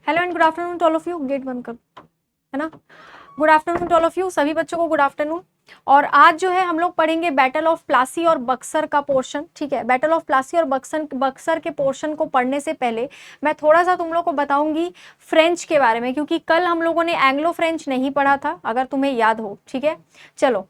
Hello and good afternoon to all of you. Gate बंद कर, है ना। Good afternoon to all of you, सभी बच्चों को गुड आफ्टरनून। और आज जो है हम लोग पढ़ेंगे बैटल ऑफ प्लासी और बक्सर का पोर्शन। ठीक है, बैटल ऑफ प्लासी और बक्सर के पोर्शन को पढ़ने से पहले मैं थोड़ा सा तुम लोग को बताऊंगी फ्रेंच के बारे में, क्योंकि कल हम लोगों ने एंग्लो फ्रेंच नहीं पढ़ा था, अगर तुम्हें याद हो। ठीक है, चलो।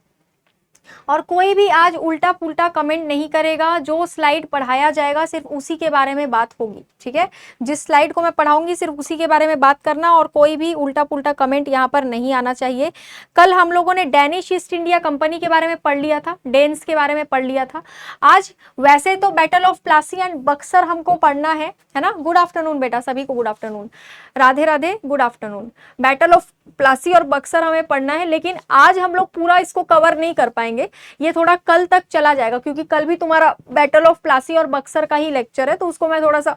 और कोई भी आज उल्टा पुल्टा कमेंट नहीं करेगा, जो स्लाइड पढ़ाया जाएगा सिर्फ उसी के बारे में बात होगी। ठीक है, जिस स्लाइड को मैं पढ़ाऊंगी सिर्फ उसी के बारे में बात करना, और कोई भी उल्टा पुल्टा कमेंट यहाँ पर नहीं आना चाहिए। कल हम लोगों ने डेनिश ईस्ट इंडिया कंपनी के बारे में पढ़ लिया था, डेन्स के बारे में पढ़ लिया था। आज वैसे तो battle of Plassey and Buxar हमको पढ़ना है ना। गुड आफ्टरनून बेटा, सभी को good afternoon, Radhe Radhe, good afternoon. Battle of Plassey और बक्सर हमें पढ़ना है, लेकिन आज हम लोग पूरा इसको कवर नहीं कर पाएंगे, ये थोड़ा कल तक चला जाएगा, क्योंकि कल भी तुम्हारा बैटल ऑफ प्लासी और बक्सर का ही लेक्चर है, तो उसको मैं थोड़ा सा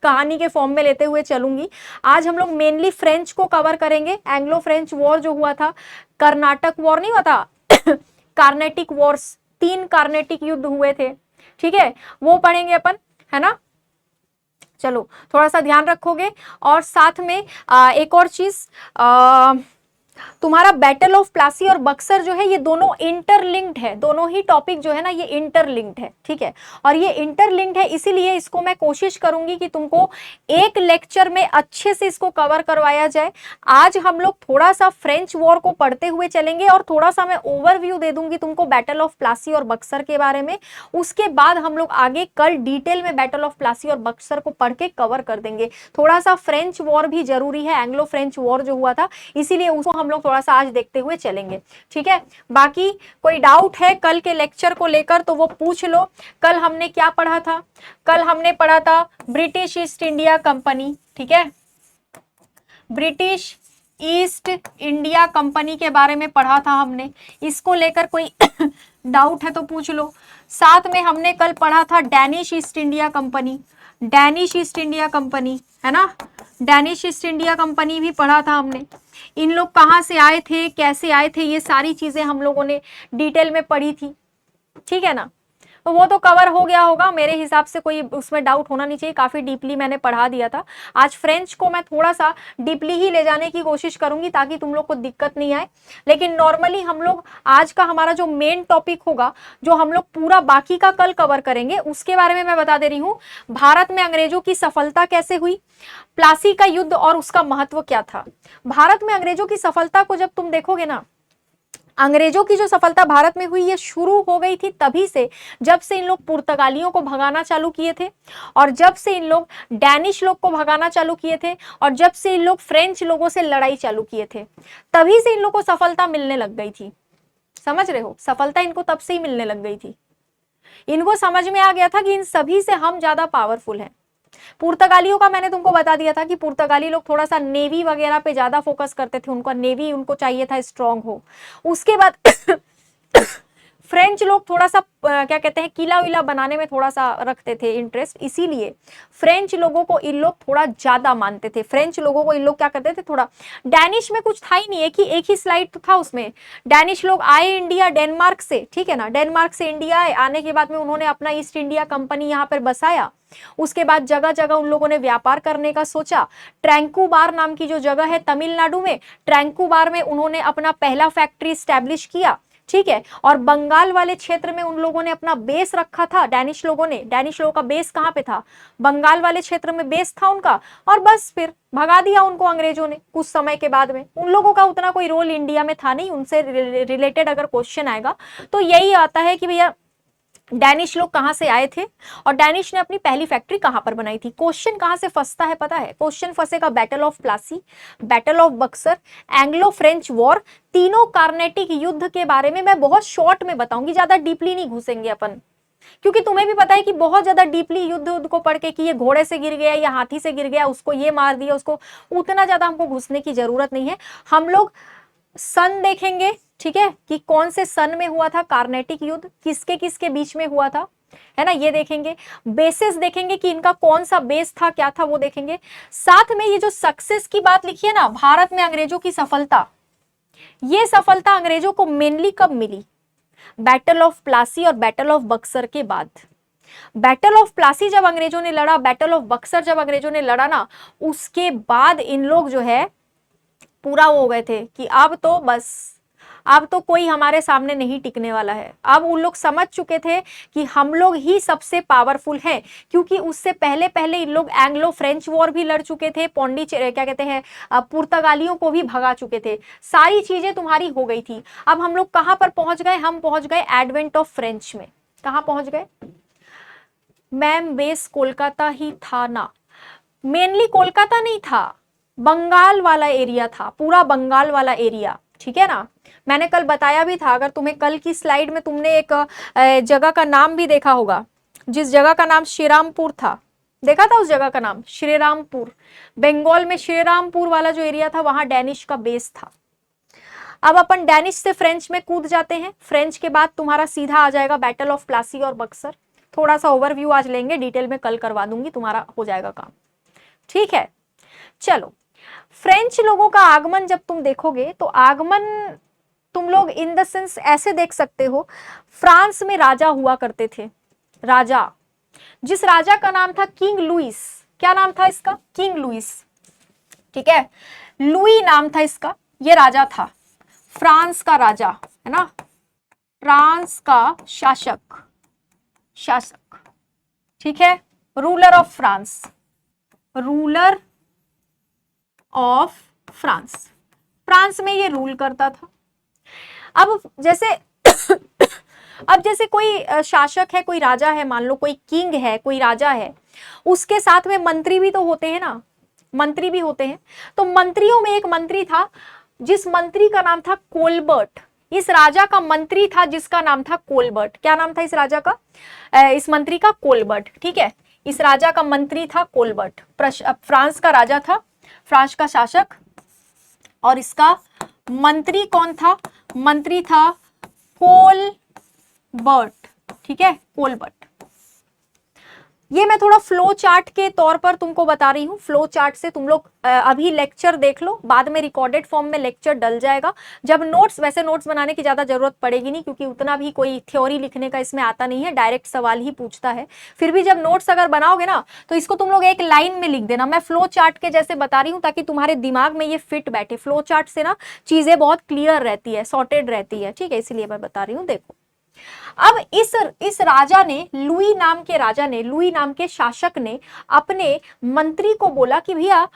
कहानी के फॉर्म में लेते हुए चलूंगी। आज हम लोग मेनली फ्रेंच को कवर करेंगे। एंग्लो फ्रेंच वॉर जो हुआ था, कर्नाटक वॉर नहीं हुआ था कार्नेटिक वॉर्स, 3 कार्नेटिक युद्ध हुए थे। ठीक है, वो पढ़ेंगे अपन, है ना। चलो थोड़ा सा ध्यान रखोगे। और साथ में एक और चीज, तुम्हारा बैटल ऑफ प्लासी और बक्सर जो है ये दोनों इंटरलिंक्ड है, दोनों ही टॉपिक जो है ना ये इंटरलिंक्ड है। ठीक है, और ये इंटरलिंक्ड है इसीलिए इसको मैं कोशिश करूंगी कि तुमको एक लेक्चर में अच्छे से इसको कवर करवाया जाए। आज हम लोग थोड़ा सा फ्रेंच वॉर को पढ़ते हुए चलेंगे, और थोड़ा सा मैं ओवरव्यू दे दूंगी तुमको बैटल ऑफ प्लासी और बक्सर के बारे में। उसके बाद हम लोग आगे कल डिटेल में बैटल ऑफ प्लासी और बक्सर को पढ़ के कवर कर देंगे। थोड़ा सा फ्रेंच वॉर भी जरूरी है, एंग्लो फ्रेंच वॉर जो हुआ था, इसीलिए उसको हम लोग थोड़ा सा आज देखते हुए चलेंगे। ठीक है, बाकी कोई डाउट है कल के लेक्चर को लेकर तो वो पूछ लो। कल हमने क्या पढ़ा था? कल हमने पढ़ा था ब्रिटिश ईस्ट इंडिया कंपनी। ठीक है, ब्रिटिश ईस्ट इंडिया कंपनी के बारे में पढ़ा था हमने, इसको लेकर कोई डाउट है तो पूछ लो। साथ में हमने कल पढ़ा था Danish East India company, Danish East India company, है ना। डैनिश ईस्ट इंडिया कंपनी भी पढ़ा था हमने। इन लोग कहाँ से आए थे, कैसे आए थे, ये सारी चीजें हम लोगों ने डिटेल में पढ़ी थी। ठीक है ना, तो वो तो कवर हो गया होगा मेरे हिसाब से, कोई उसमें डाउट होना नहीं चाहिए, काफी डीपली मैंने पढ़ा दिया था। आज फ्रेंच को मैं थोड़ा सा डीपली ही ले जाने की कोशिश करूंगी ताकि तुम लोग को दिक्कत नहीं आए। लेकिन नॉर्मली हम लोग आज का हमारा जो मेन टॉपिक होगा, जो हम लोग पूरा बाकी का कल कवर करेंगे, उसके बारे में मैं बता दे रही हूँ। भारत में अंग्रेजों की सफलता कैसे हुई, प्लासी का युद्ध और उसका महत्व क्या था। भारत में अंग्रेजों की सफलता को जब तुम देखोगे ना, अंग्रेजों की जो सफलता भारत में हुई ये शुरू हो गई थी तभी से जब से इन लोग पुर्तगालियों को भगाना चालू किए थे, और जब से इन लोग डैनिश लोग को भगाना चालू किए थे, और जब से इन लोग फ्रेंच लोगों से लड़ाई चालू किए थे, तभी से इन लोग को सफलता मिलने लग गई थी। समझ रहे हो, सफलता इनको तब से ही मिलने लग गई थी। इनको समझ में आ गया था कि इन सभी से हम ज्यादा पावरफुल हैं। पुर्तगालियों का मैंने तुमको बता दिया था कि पुर्तगाली लोग थोड़ा सा नेवी वगैरह पे ज्यादा फोकस करते थे, उनका नेवी उनको चाहिए था स्ट्रांग हो। उसके बाद फ्रेंच लोग थोड़ा सा क्या कहते हैं, किला विला बनाने में थोड़ा सा रखते थे इंटरेस्ट, इसीलिए फ्रेंच लोगों को इन लोग थोड़ा ज्यादा मानते थे। फ्रेंच लोगों को इन लोग क्या करते थे, थोड़ा डैनिश में कुछ था ही नहीं, एक ही स्लाइड तो था उसमें। डैनिश लोग आए इंडिया डेनमार्क से, ठीक है ना, डेनमार्क से इंडिया आने के बाद में उन्होंने अपना ईस्ट इंडिया कंपनी यहाँ पर बसाया। उसके बाद जगह जगह उन लोगों ने व्यापार करने का सोचा। ट्रैंकुबार नाम की जो जगह है तमिलनाडु में, ट्रैंकुबार में उन्होंने अपना पहला फैक्ट्री स्टैब्लिश किया। ठीक है, और बंगाल वाले क्षेत्र में उन लोगों ने अपना बेस रखा था। डैनिश लोगों ने, डैनिश लोगों का बेस कहाँ पे था, बंगाल वाले क्षेत्र में बेस था उनका। और बस फिर भगा दिया उनको अंग्रेजों ने कुछ समय के बाद में। उन लोगों का उतना कोई रोल इंडिया में था नहीं। उनसे रिलेटेड अगर क्वेश्चन आएगा तो यही आता है कि भैया डैनिश लोग कहां से आए थे और डैनिश ने अपनी पहली फैक्ट्री कहां पर बनाई थी। क्वेश्चन कहां से फंसता है पता है, क्वेश्चन फंसेगा battle of Plassey, battle of Buxar, Anglo French war, तीनों कार्नेटिक युद्ध के बारे में मैं बहुत शॉर्ट में बताऊंगी, ज्यादा डीपली नहीं घुसेंगे अपन, क्योंकि तुम्हें भी पता है कि बहुत ज्यादा डीपली युद्ध को पढ़ के कि ये घोड़े से गिर गया या हाथी से गिर गया, उसको ये मार दिया, उसको, उतना ज्यादा हमको घुसने की जरूरत नहीं है। हम लोग सन देखेंगे, ठीक है, कि कौन से सन में हुआ था कार्नेटिक युद्ध, किसके किसके बीच में हुआ था, है ना, ये देखेंगे। बेसिस देखेंगे कि इनका कौन सा बेस था, क्या था, वो देखेंगे। साथ में ये जो सक्सेस की बात लिखी है ना, भारत में अंग्रेजों की सफलता, ये सफलता अंग्रेजों को मेनली कब मिली, बैटल ऑफ प्लासी और बैटल ऑफ बक्सर के बाद। बैटल ऑफ प्लासी जब अंग्रेजों ने लड़ा, बैटल ऑफ बक्सर जब अंग्रेजों ने लड़ा ना, उसके बाद इन लोग जो है पूरा हो गए थे कि अब तो बस, अब तो कोई हमारे सामने नहीं टिकने वाला है। अब उन लोग समझ चुके थे कि हम लोग ही सबसे पावरफुल हैं, क्योंकि उससे पहले पहले इन लोग एंग्लो फ्रेंच वॉर भी लड़ चुके थे, क्या कहते हैं, पुर्तगालियों को भी भगा चुके थे, सारी चीजें तुम्हारी हो गई थी। अब हम लोग कहां पर पहुंच गए, हम पहुंच गए एडवेंट ऑफ फ्रेंच में। कहां पहुंच गए मैम? बेस कोलकाता ही था ना, मेनली कोलकाता नहीं था, बंगाल वाला एरिया था, पूरा बंगाल वाला एरिया, ठीक है ना। मैंने कल बताया भी था, अगर तुम्हें कल की स्लाइड में तुमने एक जगह का नाम भी देखा होगा, जिस जगह का नाम श्रीरामपुर था, देखा था उस जगह का नाम श्रीरामपुर, बंगाल में श्रीरामपुर वाला जो एरिया था, वहां डैनिश का बेस था। अब अपन डैनिश से फ्रेंच में कूद जाते हैं, फ्रेंच के बाद तुम्हारा सीधा आ जाएगा बैटल ऑफ प्लासी और बक्सर। थोड़ा सा ओवरव्यू आज लेंगे, डिटेल में कल करवा दूंगी, तुम्हारा हो जाएगा काम, ठीक है। चलो, फ्रेंच लोगों का आगमन जब तुम देखोगे तो आगमन तुम लोग इन द सेंस ऐसे देख सकते हो, फ्रांस में राजा हुआ करते थे, राजा, जिस राजा का नाम था किंग लुइस। क्या नाम था इसका? किंग लुइस, ठीक है, लुई नाम था इसका, ये राजा था, फ्रांस का राजा है ना, फ्रांस का शासक, ठीक है, ruler of France, ruler of France, France में ये रूल करता था। अब जैसे अब जैसे कोई शासक है, कोई राजा है, मान लो कोई किंग है, कोई राजा है, उसके साथ में मंत्री भी तो होते हैं ना, मंत्री भी होते हैं। तो मंत्रियों में एक मंत्री था, जिस मंत्री का नाम था कोलबर्ट। इस राजा का मंत्री था जिसका नाम था कोलबर्ट। क्या नाम था इस राजा का? इस मंत्री का? कोलबर्ट, ठीक है। इस राजा का मंत्री था कोलबर्ट, फ्रांस का राजा था, फ्रांस का शासक, और इसका मंत्री कौन था? मंत्री था कोलबर्ट, ठीक है, कोलबर्ट। ये मैं थोड़ा फ्लो चार्ट के तौर पर तुमको बता रही हूँ, फ्लो चार्ट से तुम लोग अभी लेक्चर देख लो, बाद में रिकॉर्डेड फॉर्म में लेक्चर डल जाएगा। जब नोट्स, वैसे नोट्स बनाने की ज्यादा जरूरत पड़ेगी नहीं, क्योंकि उतना भी कोई थ्योरी लिखने का इसमें आता नहीं है, डायरेक्ट सवाल ही पूछता है। फिर भी जब नोट्स अगर बनाओगे ना, तो इसको तुम लोग एक लाइन में लिख देना। मैं फ्लो चार्ट के जैसे बता रही हूँ ताकि तुम्हारे दिमाग में ये फिट बैठे। फ्लो चार्ट से ना चीजें बहुत क्लियर रहती है, सॉर्टेड रहती है, ठीक है, इसलिए मैं बता रही हूँ। देखो, अब इस राजा ने, लुई नाम के राजा ने, लुई नाम के शासक ने अपने मंत्री को बोला कि भैया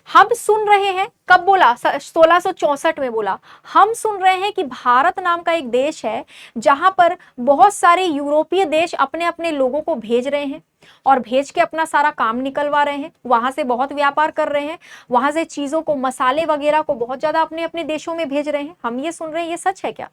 हम सुन रहे हैं, कब बोला? 1664 में बोला, हम सुन रहे हैं कि भारत नाम का एक देश है जहां पर बहुत सारे यूरोपीय देश अपने अपने लोगों को भेज रहे हैं और भेज के अपना सारा काम निकलवा रहे हैं, वहां से बहुत व्यापार कर रहे हैं, वहां से चीजों को, मसाले वगैरह को बहुत ज्यादा अपने अपने देशों में भेज रहे हैं, हम ये सुन रहे हैं, ये सच है क्या?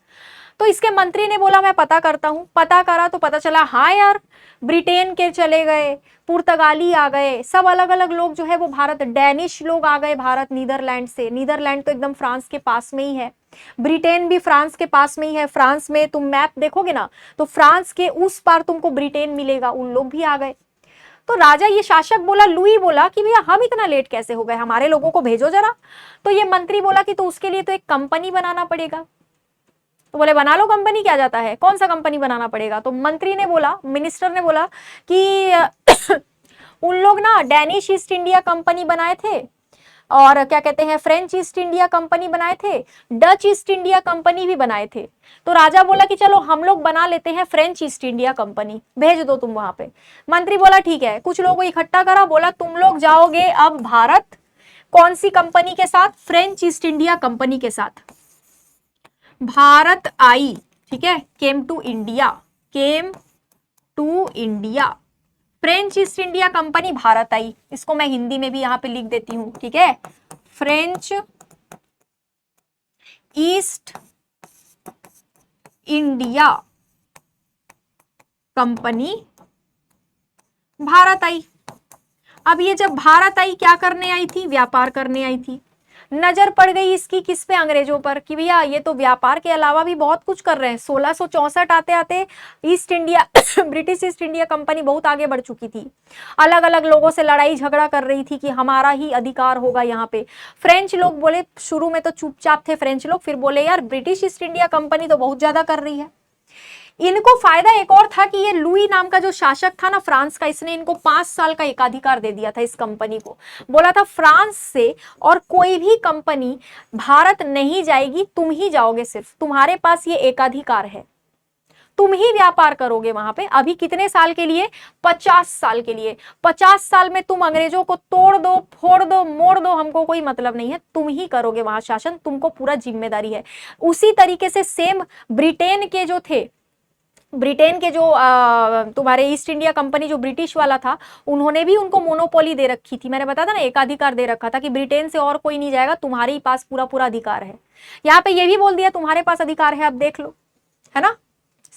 तो इसके मंत्री ने बोला मैं पता करता हूं। पता करा तो पता चला, हाँ यार, ब्रिटेन के चले गए, पुर्तगाली आ गए, सब अलग अलग लोग जो है वो भारत, डैनिश लोग आ गए भारत नीदरलैंड से। नीदरलैंड तो एकदम फ्रांस के पास में ही है, ब्रिटेन भी फ्रांस के पास में ही है। फ्रांस में तुम मैप देखोगे ना, तो फ्रांस के उस पार तुमको ब्रिटेन मिलेगा, उन लोग भी आ गए। तो राजा, ये शासक बोला, लुई बोला कि भैया हम इतना लेट कैसे हो गए, हमारे लोगों को भेजो जरा। तो ये मंत्री बोला कि तो उसके लिए तो एक कंपनी बनाना पड़ेगा। तो बोले बना लो कंपनी, क्या जाता है, कौन सा कंपनी बनाना पड़ेगा? तो मंत्री ने बोला, मिनिस्टर ने बोला कि उन लोग ना डैनिश ईस्ट इंडिया कंपनी बनाए थे, और क्या कहते हैं, फ्रेंच ईस्ट इंडिया कंपनी बनाए थे, डच ईस्ट इंडिया कंपनी भी बनाए थे। तो राजा बोला कि चलो हम लोग बना लेते हैं फ्रेंच ईस्ट इंडिया कंपनी, भेज दो तुम वहां पे। मंत्री बोला ठीक है, कुछ लोगों को इकट्ठा करा, बोला तुम लोग जाओगे अब भारत, कौन सी कंपनी के साथ? फ्रेंच ईस्ट इंडिया कंपनी के साथ भारत आई, ठीक है, came to India, came to India, French East India Company Bharat आई। इसको मैं हिंदी में भी यहां पे लिख देती हूं, ठीक है, French East India Company Bharat आई। अब ये जब भारत आई, क्या करने आई थी? व्यापार करने आई थी। नजर पड़ गई इसकी किस पे? अंग्रेजों पर, कि भैया ये तो व्यापार के अलावा भी बहुत कुछ कर रहे हैं। 1664 आते आते east India British East India company बहुत आगे बढ़ चुकी थी, अलग अलग लोगों से लड़ाई झगड़ा कर रही थी कि हमारा ही अधिकार होगा यहाँ पे। फ्रेंच लोग बोले, शुरू में तो चुपचाप थे फ्रेंच लोग, फिर बोले यार ब्रिटिश ईस्ट इंडिया कंपनी तो बहुत ज्यादा कर रही है, इनको फायदा एक और था कि ये लुई नाम का जो शासक था ना फ्रांस का, इसने इनको 5 साल का एकाधिकार दे दिया था इस कंपनी को। बोला था फ्रांस से और कोई भी कंपनी भारत नहीं जाएगी, तुम ही जाओगे, सिर्फ तुम्हारे पास ये एकाधिकार है, तुम ही व्यापार करोगे वहां पे। अभी कितने साल के लिए? 50 साल के लिए। 50 साल में तुम अंग्रेजों को तोड़ दो, फोड़ दो, मोड़ दो, हमको कोई मतलब नहीं है, तुम ही करोगे वहां शासन, तुमको पूरा जिम्मेदारी है। उसी तरीके से सेम ब्रिटेन के जो थे, ब्रिटेन के जो तुम्हारे ईस्ट इंडिया कंपनी जो ब्रिटिश वाला था, उन्होंने भी उनको मोनोपोली दे रखी थी। मैंने बताया था ना, एकाधिकार दे रखा था कि ब्रिटेन से और कोई नहीं जाएगा, तुम्हारे ही पास पूरा पूरा अधिकार है। यहाँ पे ये भी बोल दिया तुम्हारे पास अधिकार है, अब देख लो, है ना,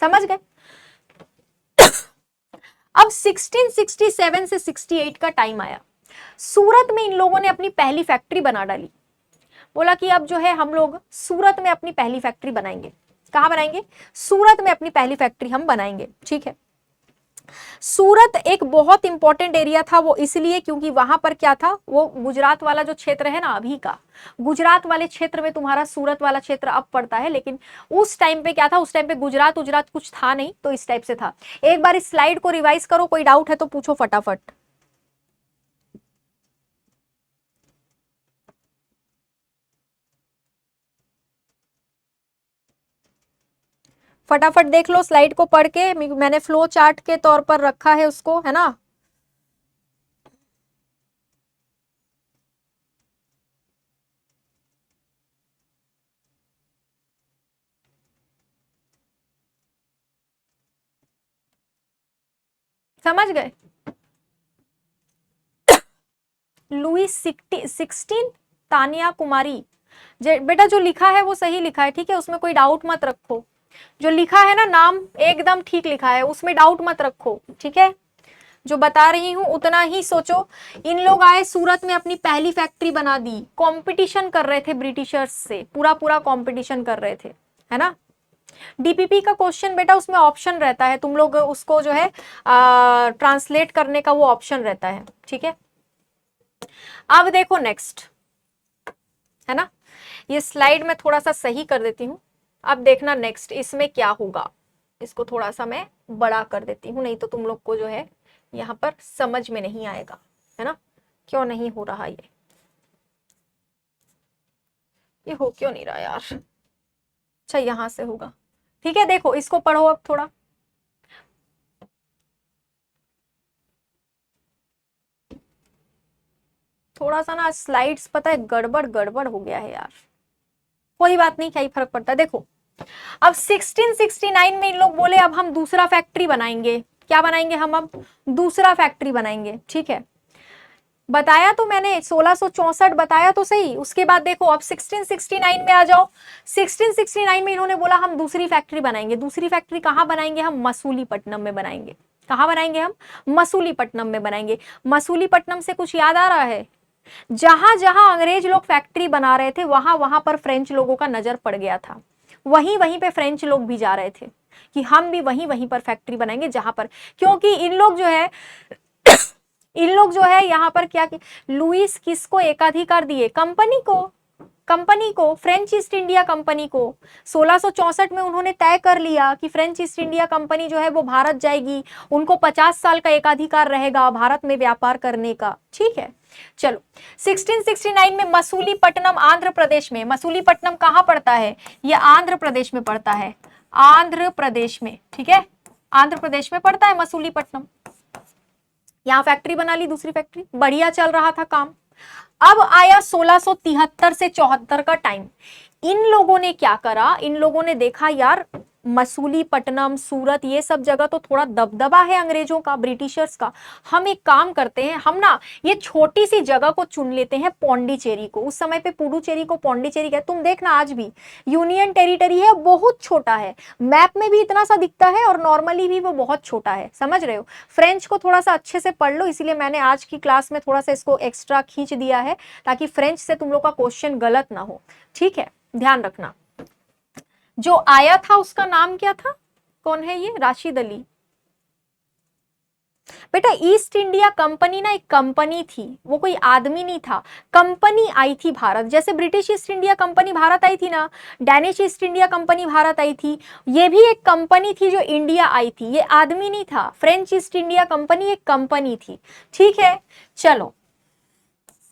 समझ गए। अब 1667 से 68 का टाइम आया, सूरत में इन लोगों ने अपनी पहली फैक्ट्री बना डाली। बोला कि अब जो है हम लोग सूरत में अपनी पहली फैक्ट्री बनाएंगे। कहां बनाएंगे? सूरत में अपनी पहली फैक्ट्री हम बनाएंगे, ठीक है। सूरत एक बहुत इंपॉर्टेंट एरिया था वो, इसलिए क्योंकि वहां पर क्या था, वो गुजरात वाला जो क्षेत्र है ना अभी का, गुजरात वाले क्षेत्र में तुम्हारा सूरत वाला क्षेत्र अब पड़ता है, लेकिन उस टाइम पे क्या था, उस टाइम पे गुजरात उजरात कुछ था नहीं, तो इस टाइप से था। एक बार इस स्लाइड को रिवाइज करो, कोई डाउट है तो पूछो फटाफट। फटाफट देख लो स्लाइड को पढ़ के, मैंने फ्लो चार्ट के तौर पर रखा है उसको, है ना। समझ गए? लुई 16, तानिया कुमारी। बेटा जो लिखा है वो सही लिखा है, ठीक है, उसमें कोई डाउट मत रखो। जो लिखा है ना नाम एकदम ठीक लिखा है, उसमें डाउट मत रखो, ठीक है। जो बता रही हूं उतना ही सोचो। इन लोग आए सूरत में अपनी पहली फैक्ट्री बना दी, कंपटीशन कर रहे थे ब्रिटिशर्स से, पूरा पूरा कंपटीशन कर रहे थे, है ना। डीपीपी का क्वेश्चन बेटा उसमें ऑप्शन रहता है, तुम लोग उसको जो है ट्रांसलेट करने का वो ऑप्शन रहता है, ठीक है। अब देखो नेक्स्ट, है ना, ये स्लाइड में थोड़ा सा सही कर देती हूँ। अब देखना नेक्स्ट इसमें क्या होगा, इसको थोड़ा सा मैं बड़ा कर देती हूँ, नहीं तो तुम लोग को जो है यहाँ पर समझ में नहीं आएगा, है ना। क्यों नहीं हो रहा ये हो क्यों नहीं रहा यार। अच्छा यहां से होगा, ठीक है। देखो इसको पढ़ो अब थोड़ा, थोड़ा सा ना स्लाइड्स पता है गड़बड़ गड़बड़ हो गया है यार, कोई बात नहीं, क्या ही फर्क पड़ता है। देखो अब 1669 में इन लोग बोले अब हम दूसरा फैक्ट्री बनाएंगे। क्या बनाएंगे हम? अब दूसरा फैक्ट्री बनाएंगे, ठीक है। बताया तो मैंने 1664 बताया तो सही। उसके बाद देखो अब 1669 में आ जाओ। 1669 में इन्होंने बोला हम दूसरी फैक्ट्री बनाएंगे। दूसरी फैक्ट्री कहाँ बनाएंगे? हम मसूलीपट्टनम में बनाएंगे। कहाँ बनाएंगे हम? मसूलीपट्टनम में बनाएंगे। मसूलीपट्टनम से कुछ याद आ रहा है? जहां जहां अंग्रेज लोग फैक्ट्री बना रहे थे वहां वहां पर फ्रेंच लोगों का नजर पड़ गया था। वहीं वहीं पे फ्रेंच लोग भी जा रहे थे कि हम भी वहीं वहीं पर फैक्ट्री बनाएंगे जहां पर, क्योंकि इन लोग जो है यहाँ पर क्या कि लुइस किसको एकाधिकार दिए? कंपनी को, कंपनी को, फ्रेंच ईस्ट इंडिया कंपनी को। 1664 में उन्होंने तय कर लिया कि फ्रेंच ईस्ट इंडिया कंपनी जो है वो भारत जाएगी, उनको 50 साल का एकाधिकार रहेगा भारत में व्यापार करने का, ठीक है। चलो 1669 में मसूलीपट्टनम आंध्र प्रदेश में, मसूलीपट्टनम कहाँ पड़ता है? ये आंध्र प्रदेश में पड़ता है, आंध्र प्रदेश में, ठीक है, आंध्र प्रदेश में पड़ता है मसूलीपट्टनम। यहाँ फैक्ट्री बना ली, दूसरी फैक्ट्री, बढ़िया चल रहा था काम। अब आया 1673 से 74 का टाइम। इन लोगों ने क्या करा? इन लोगों ने देखा यार मसूलीपट्टनम, सूरत, ये सब जगह तो थोड़ा दबदबा है अंग्रेजों का, ब्रिटिशर्स का। हम एक काम करते हैं, हम ना ये छोटी सी जगह को चुन लेते हैं, पौंडीचेरी को। उस समय पे पुडुचेरी को पौंडीचेरी कहते, तुम देखना आज भी यूनियन टेरिटरी है, बहुत छोटा है, मैप में भी इतना सा दिखता है और नॉर्मली भी वो बहुत छोटा है, समझ रहे हो। फ्रेंच को थोड़ा सा अच्छे से पढ़ लो, इसीलिए मैंने आज की क्लास में थोड़ा सा इसको एक्स्ट्रा खींच दिया है, ताकि फ्रेंच से तुम लोग का क्वेश्चन गलत ना हो, ठीक है, ध्यान रखना। जो आया था उसका नाम क्या था? कौन है ये? राशिद अली। बेटा ईस्ट इंडिया कंपनी ना एक कंपनी थी, वो कोई आदमी नहीं था, कंपनी आई थी भारत। जैसे British East India Company Bharat आई थी ना, Danish East India Company Bharat आई थी, ये भी एक कंपनी थी जो इंडिया आई थी, ये आदमी नहीं था। फ्रेंच ईस्ट इंडिया कंपनी एक कंपनी थी, ठीक है। चलो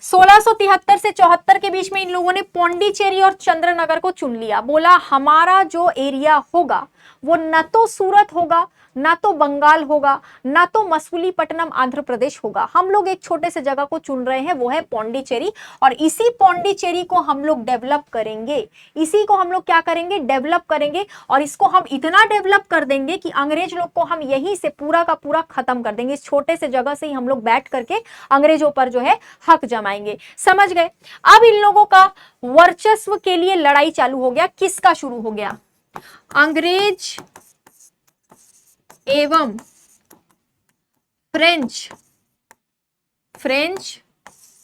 1673 से 74 के बीच में इन लोगों ने पौंडीचेरी और चंद्रनगर को चुन लिया। बोला हमारा जो एरिया होगा वो न तो सूरत होगा, ना तो बंगाल होगा, ना तो मसूलीपट्टनम आंध्र प्रदेश होगा, हम लोग एक छोटे से जगह को चुन रहे हैं, वो है पौंडीचेरी। और इसी पौंडीचेरी को हम लोग डेवलप करेंगे, इसी को हम लोग क्या करेंगे, डेवलप करेंगे। और इसको हम इतना डेवलप कर देंगे कि अंग्रेज लोग को हम यहीं से पूरा का पूरा खत्म कर देंगे। इस छोटे से जगह से ही हम लोग बैठ करके अंग्रेजों पर जो है हक जमाएंगे। समझ गए। अब इन लोगों का वर्चस्व के लिए लड़ाई चालू हो गया। किसका शुरू हो गया? अंग्रेज एवं फ्रेंच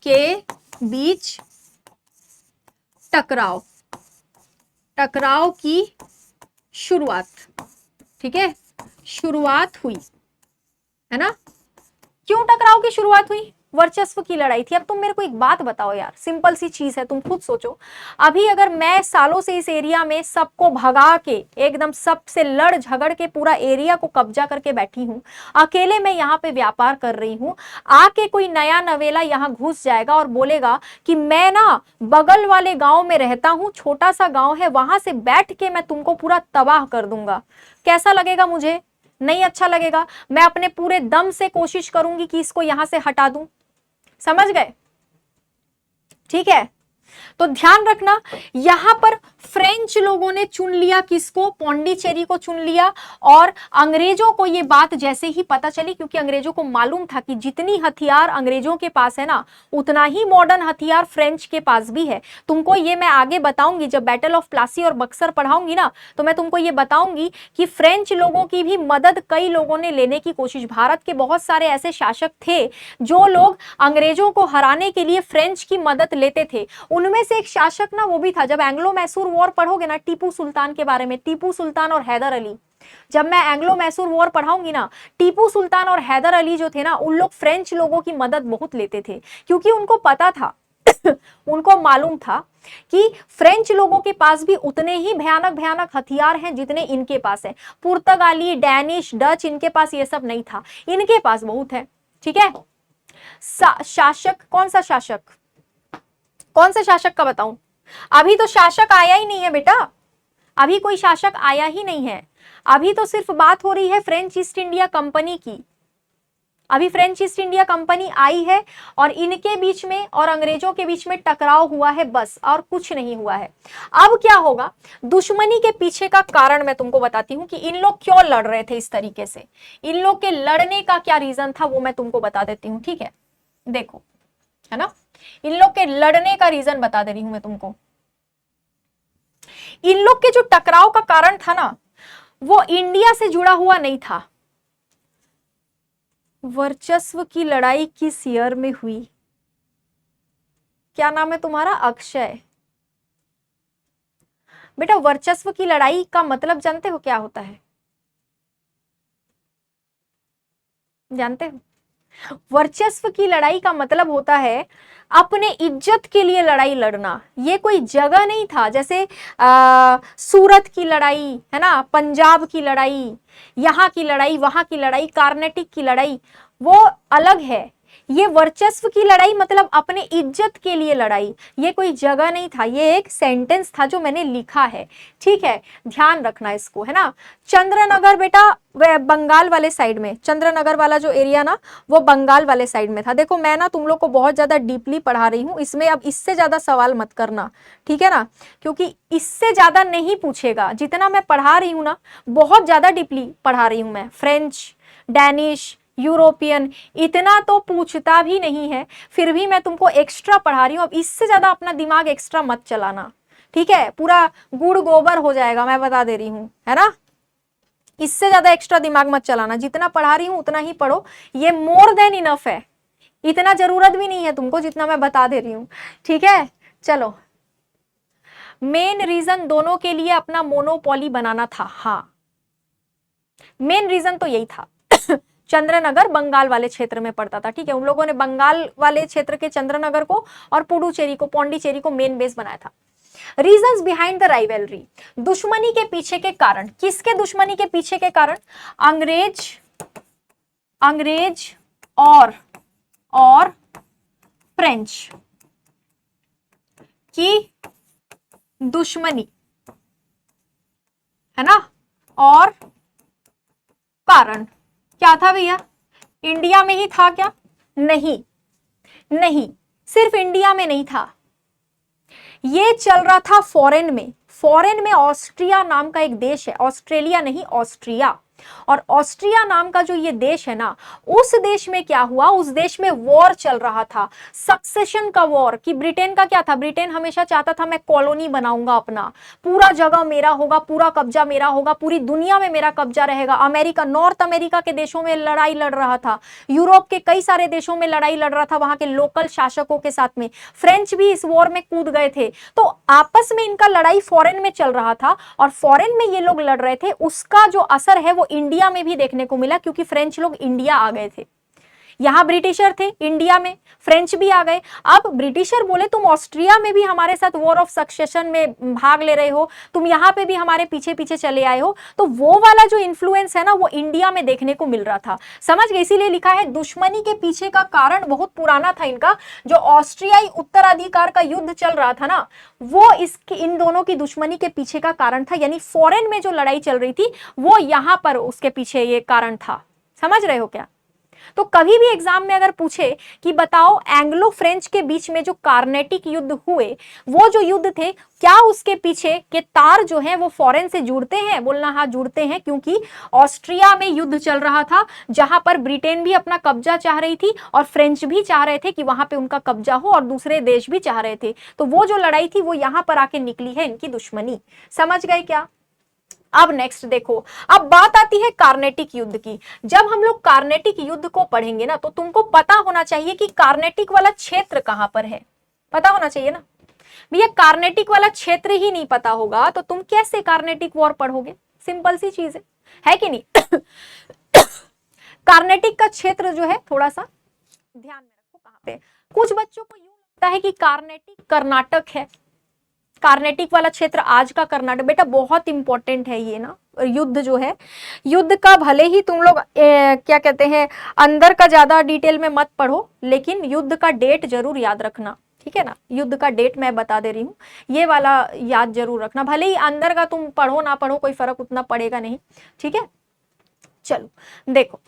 के बीच टकराव की शुरुआत, ठीक है, शुरुआत हुई, है ना। क्यों टकराव की शुरुआत हुई? वर्चस्व की लड़ाई थी। अब तुम मेरे को एक बात बताओ यार, सिंपल सी चीज है, तुम खुद सोचो। अभी अगर मैं सालों से इस एरिया में सबको भगा के, एकदम सबसे लड़ झगड़ के पूरा एरिया को कब्जा करके बैठी हूं, अकेले मैं यहाँ पे व्यापार कर रही हूं, आके कोई नया नवेला यहाँ घुस जाएगा और बोलेगा कि मैं ना बगल वाले गांव में रहता हूं, छोटा सा गांव है, वहां से बैठ के मैं तुमको पूरा तबाह कर दूंगा, कैसा लगेगा? मुझे नहीं अच्छा लगेगा। मैं अपने पूरे दम से कोशिश करूंगी कि इसको यहां से हटा दूं। समझ गए? ठीक है। तो ध्यान रखना, यहां पर फ्रेंच लोगों ने चुन लिया किसको? पौंडीचेरी को चुन लिया। और अंग्रेजों को ये बात जैसे ही पता चली, क्योंकि अंग्रेजों को मालूम था कि जितनी हथियार अंग्रेजों के पास है ना, उतना ही मॉडर्न हथियार फ्रेंच के पास भी है। तुमको ये मैं आगे बताऊंगी, जब बैटल ऑफ प्लासी और बक्सर पढ़ाऊंगी ना, तो मैं तुमको ये बताऊंगी कि फ्रेंच लोगों की भी मदद कई लोगों ने लेने की कोशिश। भारत के बहुत सारे ऐसे शासक थे जो लोग अंग्रेजों को हराने के लिए फ्रेंच की मदद लेते थे। उनमें से एक शासक ना वो भी था, जब एंग्लो मैसूर वॉर पढ़ोगे ना, टीपू सुल्तान के बारे में, टीपू सुल्तान और हैदर अली, जब मैं एंग्लो मैसूर वॉर पढ़ाऊंगी ना, टीपू सुल्तान और हैदर अली जो थे ना, उन लोग फ्रेंच लोगों की मदद बहुत लेते थे, क्योंकि उनको पता था उनको मालूम था कि फ्रेंच लोगों के पास भी उतने ही भयानक भयानक हथियार हैं जितने इनके पास है। पुर्तगाली, डैनिश, डच, इनके पास ये सब नहीं था, इनके पास बहुत है। ठीक है। शासक, कौन सा शासक, कौन से शासक का बताऊं? अभी तो शासक आया ही नहीं है बेटा, अभी कोई शासक आया ही नहीं है। अभी तो सिर्फ बात हो रही है फ्रेंच ईस्ट इंडिया कंपनी की। अभी फ्रेंच ईस्ट इंडिया कंपनी आई है और इनके बीच में और अंग्रेजों के बीच में टकराव हुआ है, बस, और कुछ नहीं हुआ है। अब क्या होगा? दुश्मनी के पीछे का कारण मैं तुमको बताती हूं कि इन लोग क्यों लड़ रहे थे इस तरीके से। इन लोग के लड़ने का क्या रीजन था वो मैं तुमको बता देती हूँ। ठीक है, देखो, है ना, इन लोग के लड़ने का रीजन बता दे रही हूं मैं तुमको। इन लोग के जो टकराव का कारण था ना, वो इंडिया से जुड़ा हुआ नहीं था। वर्चस्व की लड़ाई किस ईयर में हुई? क्या नाम है तुम्हारा? अक्षय। बेटा वर्चस्व की लड़ाई का मतलब जानते हो क्या होता है? जानते हो? वर्चस्व की लड़ाई का मतलब होता है अपने इज्जत के लिए लड़ाई लड़ना। ये कोई जगह नहीं था, जैसे सूरत की लड़ाई है ना, पंजाब की लड़ाई, यहाँ की लड़ाई, वहां की लड़ाई, कार्नेटिक की लड़ाई, वो अलग है। ये वर्चस्व की लड़ाई मतलब अपने इज्जत के लिए लड़ाई। ये कोई जगह नहीं था, ये एक सेंटेंस था जो मैंने लिखा है। ठीक है, ध्यान रखना इसको, है ना। चंद्रनगर बेटा बंगाल वाले साइड में, चंद्रनगर वाला जो एरिया ना, वो बंगाल वाले साइड में था। देखो मैं ना तुम लोग को बहुत ज्यादा डीपली पढ़ा रही हूँ, इसमें अब इससे ज्यादा सवाल मत करना, ठीक है ना, क्योंकि इससे ज्यादा नहीं पूछेगा। जितना मैं पढ़ा रही हूँ ना, बहुत ज्यादा डीपली पढ़ा रही हूँ मैं। फ्रेंच, डैनिश, यूरोपियन, इतना तो पूछता भी नहीं है, फिर भी मैं तुमको एक्स्ट्रा पढ़ा रही हूँ। अब इससे ज्यादा अपना दिमाग एक्स्ट्रा मत चलाना, ठीक है, पूरा गुड़ गोबर हो जाएगा, मैं बता दे रही हूँ, है ना। इससे ज्यादा एक्स्ट्रा दिमाग मत चलाना, जितना पढ़ा रही हूँ उतना ही पढ़ो, ये मोर देन इनफ है। इतना जरूरत भी नहीं है तुमको जितना मैं बता दे रही हूँ, ठीक है। चलो, मेन रीजन दोनों के लिए अपना मोनोपोली बनाना था। हाँ, मेन रीजन तो यही था चंद्रनगर बंगाल वाले क्षेत्र में पड़ता था, ठीक है। उन लोगों ने बंगाल वाले क्षेत्र के चंद्रनगर को और पुडुचेरी को, पौंडीचेरी को मेन बेस बनाया था। रीजंस बिहाइंड द राइवलरी, दुश्मनी के पीछे के कारण, किसके दुश्मनी के पीछे के कारण? अंग्रेज और फ्रेंच की दुश्मनी, है ना। और कारण क्या था भैया? इंडिया में ही था क्या? नहीं, नहीं, सिर्फ इंडिया में नहीं था, ये चल रहा था फॉरेन में। फॉरेन में ऑस्ट्रिया नाम का एक देश है, ऑस्ट्रेलिया नहीं, ऑस्ट्रिया। और ऑस्ट्रिया नाम का जो ये देश है ना, उस देश में क्या हुआ, उस देश में वॉर चल रहा था, सक्सेशन का वॉर। कि ब्रिटेन का क्या था, ब्रिटेन हमेशा चाहता था मैं कॉलोनी बनाऊंगा अपना, पूरा जगह मेरा होगा, पूरा कब्जा मेरा होगा, पूरी दुनिया में मेरा कब्जा रहेगा। अमेरिका, नॉर्थ अमेरिका के देशों में लड़ाई लड़ रहा था, यूरोप के कई सारे देशों में लड़ाई लड़ रहा था, वहां के लोकल शासकों के साथ में। फ्रेंच भी इस वॉर में कूद गए थे। तो आपस में इनका लड़ाई फॉरेन में चल रहा था, और फॉरेन में ये लोग लड़ रहे थे, उसका जो असर है वो इंडिया में भी देखने को मिला, क्योंकि फ्रेंच लोग इंडिया आ गए थे। यहां ब्रिटिशर थे, इंडिया में फ्रेंच भी आ गए। अब ब्रिटिशर बोले तुम ऑस्ट्रिया में भी हमारे साथ वॉर ऑफ सक्सेशन में भाग ले रहे हो, तुम यहां पे भी हमारे पीछे पीछे चले आए हो, तो वो वाला जो इन्फ्लुएंस है ना, वो इंडिया में देखने को मिल रहा था। समझ गए? इसीलिए लिखा है दुश्मनी के पीछे का कारण बहुत पुराना था इनका। जो ऑस्ट्रियाई उत्तराधिकार का युद्ध चल रहा था ना, वो इन दोनों की दुश्मनी के पीछे का कारण था। यानी फॉरेन में जो लड़ाई चल रही थी वो यहां पर उसके पीछे ये कारण था। समझ रहे हो क्या? तो कभी भी एग्जाम में अगर पूछे कि बताओ एंग्लो फ्रेंच के बीच में जो कार्नेटिक युद्ध हुए, वो जो युद्ध थे, क्या उसके पीछे के तार जो हैं वो फॉरेन से जुड़ते हैं? बोलना हाँ, जुड़ते हैं, क्योंकि ऑस्ट्रिया में युद्ध चल रहा था, जहां पर ब्रिटेन भी अपना कब्जा चाह रही थी और फ्रेंच भी चाह रहे थे कि वहां पे उनका कब्जा हो, और दूसरे देश भी चाह रहे थे। तो वो जो लड़ाई थी वो यहां पर आके निकली है, इनकी दुश्मनी। समझ गए क्या? अब नेक्स्ट देखो, अब बात आती है कार्नेटिक युद्ध की। जब हम लोग कार्नेटिक युद्ध को पढ़ेंगे ना, तो तुमको पता होना चाहिए कि कार्नेटिक वाला क्षेत्र कहां पर है, पता होना चाहिए ना भैया। कार्नेटिक वाला क्षेत्र ही नहीं पता होगा तो तुम कैसे कार्नेटिक वॉर पढ़ोगे? सिंपल सी चीज है कि नहीं? कार्नेटिक का क्षेत्र जो है थोड़ा सा ध्यान में रखो कहां पे। कुछ बच्चों को यूं लगता है कि कार्नेटिक कर्नाटक है, कार्नेटिक वाला क्षेत्र आज का कर्नाटक। बेटा बहुत इंपॉर्टेंट है ये ना, युद्ध जो है, युद्ध का भले ही तुम लोग क्या कहते हैं अंदर का ज्यादा डिटेल में मत पढ़ो, लेकिन युद्ध का डेट जरूर याद रखना, ठीक है ना। युद्ध का डेट मैं बता दे रही हूँ, ये वाला याद जरूर रखना। भले ही अंदर का तुम पढ़ो ना पढ़ो, कोई फर्क उतना पड़ेगा नहीं, ठीक है। चलो देखो,